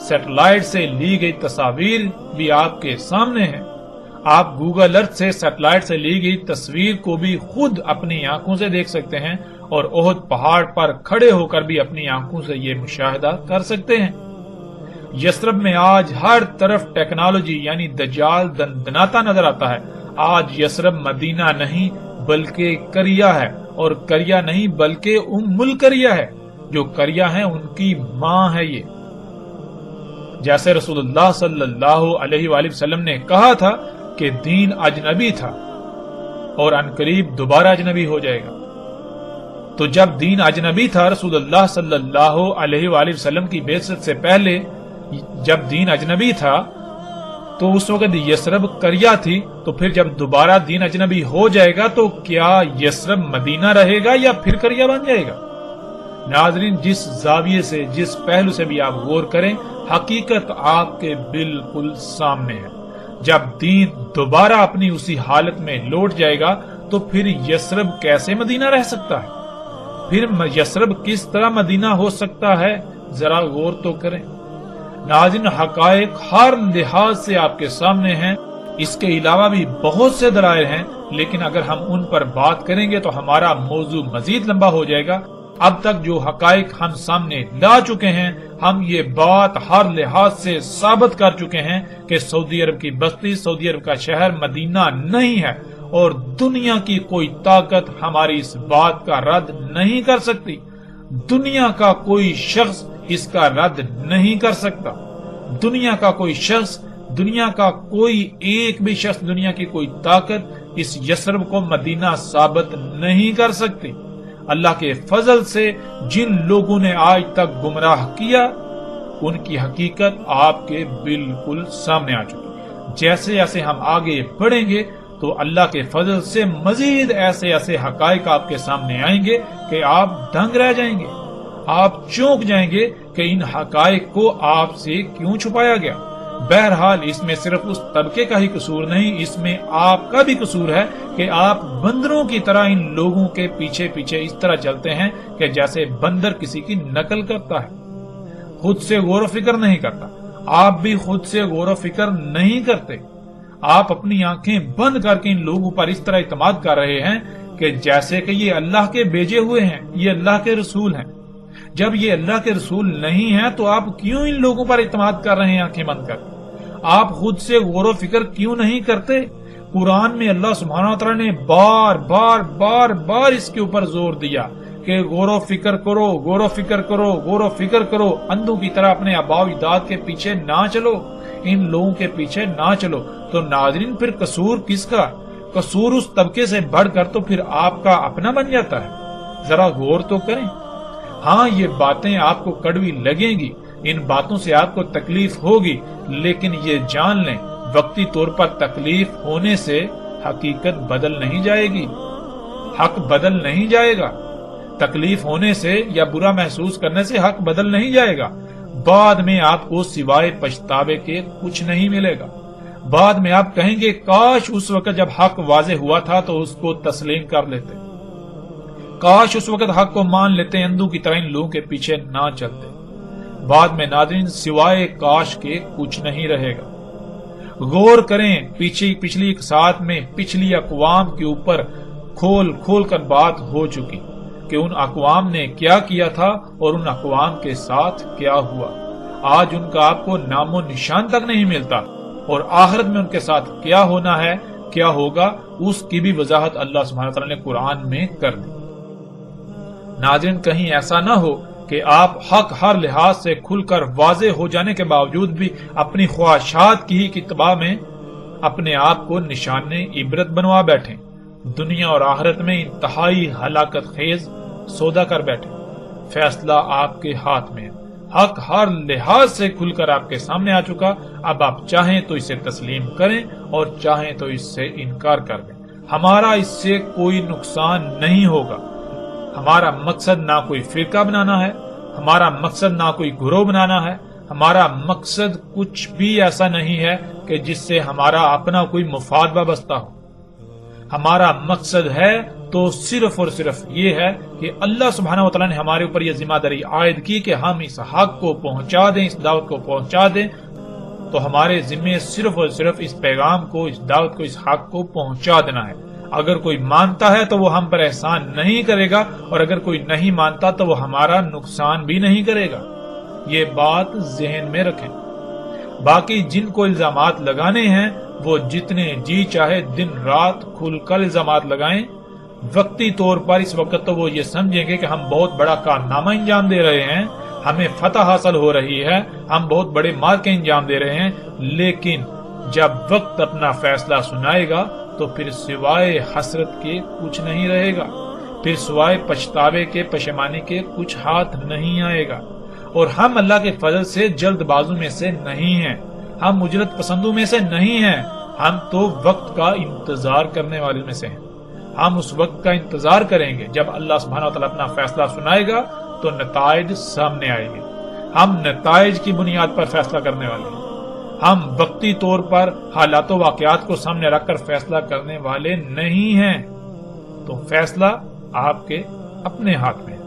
سیٹلائٹ سے لی گئی تصاویر بھی آپ کے سامنے ہیں۔ آپ گوگل ارتھ سے سیٹلائٹ سے لی گئی تصویر کو بھی خود اپنی آنکھوں سے دیکھ سکتے ہیں اور احد پہاڑ پر کھڑے ہو کر بھی اپنی آنکھوں سے یہ مشاہدہ کر سکتے ہیں۔ یثرب میں آج ہر طرف ٹیکنالوجی یعنی دجال دندناتا نظر آتا ہے۔ آج یثرب مدینہ نہیں بلکہ کریا ہے، اور کریا نہیں بلکہ ام القریہ ہے۔ جو کریا ہے ان کی ماں ہے یہ۔ جیسے رسول اللہ صلی اللہ علیہ وآلہ وسلم نے کہا تھا کہ دین اجنبی تھا اور عنقریب دوبارہ اجنبی ہو جائے گا، تو جب دین اجنبی تھا رسول اللہ صلی اللہ علیہ وآلہ وسلم کی بعثت سے پہلے، جب دین اجنبی تھا تو اس وقت یثرب کریا تھی، تو پھر جب دوبارہ دین اجنبی ہو جائے گا تو کیا یثرب مدینہ رہے گا یا پھر کریا بن جائے گا؟ ناظرین، جس زاویے سے، جس پہلو سے بھی آپ غور کریں، حقیقت آپ کے بالکل سامنے ہے۔ جب دین دوبارہ اپنی اسی حالت میں لوٹ جائے گا تو پھر یثرب کیسے مدینہ رہ سکتا ہے؟ پھر یثرب کس طرح مدینہ ہو سکتا ہے؟ ذرا غور تو کریں۔ ناظرین، حقائق ہر لحاظ سے آپ کے سامنے ہیں۔ اس کے علاوہ بھی بہت سے دلائل ہیں، لیکن اگر ہم ان پر بات کریں گے تو ہمارا موضوع مزید لمبا ہو جائے گا۔ اب تک جو حقائق ہم سامنے لا چکے ہیں، ہم یہ بات ہر لحاظ سے ثابت کر چکے ہیں کہ سعودی عرب کی بستی، سعودی عرب کا شہر مدینہ نہیں ہے، اور دنیا کی کوئی طاقت ہماری اس بات کا رد نہیں کر سکتی۔ دنیا کا کوئی شخص اس کا رد نہیں کر سکتا۔ دنیا کا کوئی شخص، دنیا کا کوئی ایک بھی شخص، دنیا کی کوئی طاقت اس یثرب کو مدینہ ثابت نہیں کر سکتی۔ اللہ کے فضل سے جن لوگوں نے آج تک گمراہ کیا، ان کی حقیقت آپ کے بالکل سامنے آ چکی۔ جیسے جیسے ہم آگے بڑھیں گے تو اللہ کے فضل سے مزید ایسے ایسے حقائق آپ کے سامنے آئیں گے کہ آپ دنگ رہ جائیں گے، آپ چونک جائیں گے کہ ان حقائق کو آپ سے کیوں چھپایا گیا۔ بہرحال اس میں صرف اس طبقے کا ہی قصور نہیں، اس میں آپ کا بھی قصور ہے کہ آپ بندروں کی طرح ان لوگوں کے پیچھے پیچھے اس طرح چلتے ہیں کہ جیسے بندر کسی کی نقل کرتا ہے، خود سے غور و فکر نہیں کرتا۔ آپ بھی خود سے غور و فکر نہیں کرتے۔ آپ اپنی آنکھیں بند کر کے ان لوگوں پر اس طرح اعتماد کر رہے ہیں کہ جیسے کہ یہ اللہ کے بھیجے ہوئے ہیں، یہ اللہ کے رسول ہیں۔ جب یہ اللہ کے رسول نہیں ہیں تو آپ کیوں ان لوگوں پر اعتماد کر رہے ہیں آنکھیں بند کر؟ آپ خود سے غور و فکر کیوں نہیں کرتے؟ قرآن میں اللہ سبحانہ وتعالی نے بار بار بار بار اس کے اوپر زور دیا کہ غور و فکر کرو، غور و فکر کرو، غور و فکر کرو، اندھوں کی طرح اپنے آباء و اجداد کے پیچھے نہ چلو، ان لوگوں کے پیچھے نہ چلو۔ تو ناظرین، پھر قصور کس کا؟ قصور اس طبقے سے بڑھ کر تو پھر آپ کا اپنا بن جاتا ہے۔ ذرا غور تو کریں۔ ہاں، یہ باتیں آپ کو کڑوی لگیں گی، ان باتوں سے آپ کو تکلیف ہوگی، لیکن یہ جان لیں وقتی طور پر تکلیف ہونے سے حقیقت بدل نہیں جائے گی، حق بدل نہیں جائے گا۔ تکلیف ہونے سے یا برا محسوس کرنے سے حق بدل نہیں جائے گا۔ بعد میں آپ کو سوائے پچھتاوے کے کچھ نہیں ملے گا۔ بعد میں آپ کہیں گے کاش اس وقت جب حق واضح ہوا تھا تو اس کو تسلیم کر لیتے، کاش اس وقت حق کو مان لیتے، اندھوں کی طرح ان لوگوں کے پیچھے نہ چلتے۔ بعد میں ناظرین سوائے کاش کے کچھ نہیں رہے گا۔ غور کریں، پچھلی ایک ساتھ میں پچھلی اقوام کے اوپر کھول کھول کر بات ہو چکی کہ ان اقوام نے کیا کیا تھا اور ان اقوام کے ساتھ کیا ہوا۔ آج ان کا آپ کو نام و نشان تک نہیں ملتا، اور آخرت میں ان کے ساتھ کیا ہونا ہے، کیا ہوگا، اس کی بھی وضاحت اللہ سبحانہ وتعالی نے قرآن میں کر دی۔ ناظرین، کہیں ایسا نہ ہو کہ آپ حق ہر لحاظ سے کھل کر واضح ہو جانے کے باوجود بھی اپنی خواہشات کی ہی اتباع میں اپنے آپ کو نشان عبرت بنوا بیٹھیں، دنیا اور آخرت میں انتہائی ہلاکت خیز سودا کر بیٹھیں۔ فیصلہ آپ کے ہاتھ میں ہے، حق ہر لحاظ سے کھل کر آپ کے سامنے آ چکا، اب آپ چاہیں تو اسے تسلیم کریں اور چاہیں تو اس سے انکار کر دیں۔ ہمارا اس سے کوئی نقصان نہیں ہوگا۔ ہمارا مقصد نہ کوئی فرقہ بنانا ہے، ہمارا مقصد نہ کوئی گروہ بنانا ہے، ہمارا مقصد کچھ بھی ایسا نہیں ہے کہ جس سے ہمارا اپنا کوئی مفاد وابستہ ہو۔ ہمارا مقصد ہے تو صرف اور صرف یہ ہے کہ اللہ سبحانہ وتعالیٰ نے ہمارے اوپر یہ ذمہ داری عائد کی کہ ہم اس حق کو پہنچا دیں، اس دعوت کو پہنچا دیں، تو ہمارے ذمے صرف اور صرف اس پیغام کو، اس دعوت کو، اس حق کو پہنچا دینا ہے۔ اگر کوئی مانتا ہے تو وہ ہم پر احسان نہیں کرے گا، اور اگر کوئی نہیں مانتا تو وہ ہمارا نقصان بھی نہیں کرے گا۔ یہ بات ذہن میں رکھیں۔ باقی جن کو الزامات لگانے ہیں وہ جتنے جی چاہے دن رات کھل کر الزامات لگائیں۔ وقتی طور پر اس وقت تو وہ یہ سمجھیں گے کہ ہم بہت بڑا کارنامہ انجام دے رہے ہیں، ہمیں فتح حاصل ہو رہی ہے، ہم بہت بڑے مارکے انجام دے رہے ہیں، لیکن جب وقت اپنا فیصلہ سنائے گا تو پھر سوائے حسرت کے کچھ نہیں رہے گا، پھر سوائے پچھتاوے کے، پشیمانی کے کچھ ہاتھ نہیں آئے گا۔ اور ہم اللہ کے فضل سے جلد بازوں میں سے نہیں ہیں، ہم اجرت پسندوں میں سے نہیں ہیں، ہم تو وقت کا انتظار کرنے والے میں سے ہیں۔ ہم اس وقت کا انتظار کریں گے جب اللہ سبحانہ وتعالیٰ اپنا فیصلہ سنائے گا تو نتائج سامنے آئیں گے۔ ہم نتائج کی بنیاد پر فیصلہ کرنے والے ہیں، ہم وقتی طور پر حالات و واقعات کو سامنے رکھ کر فیصلہ کرنے والے نہیں ہیں۔ تو فیصلہ آپ کے اپنے ہاتھ میں ہے۔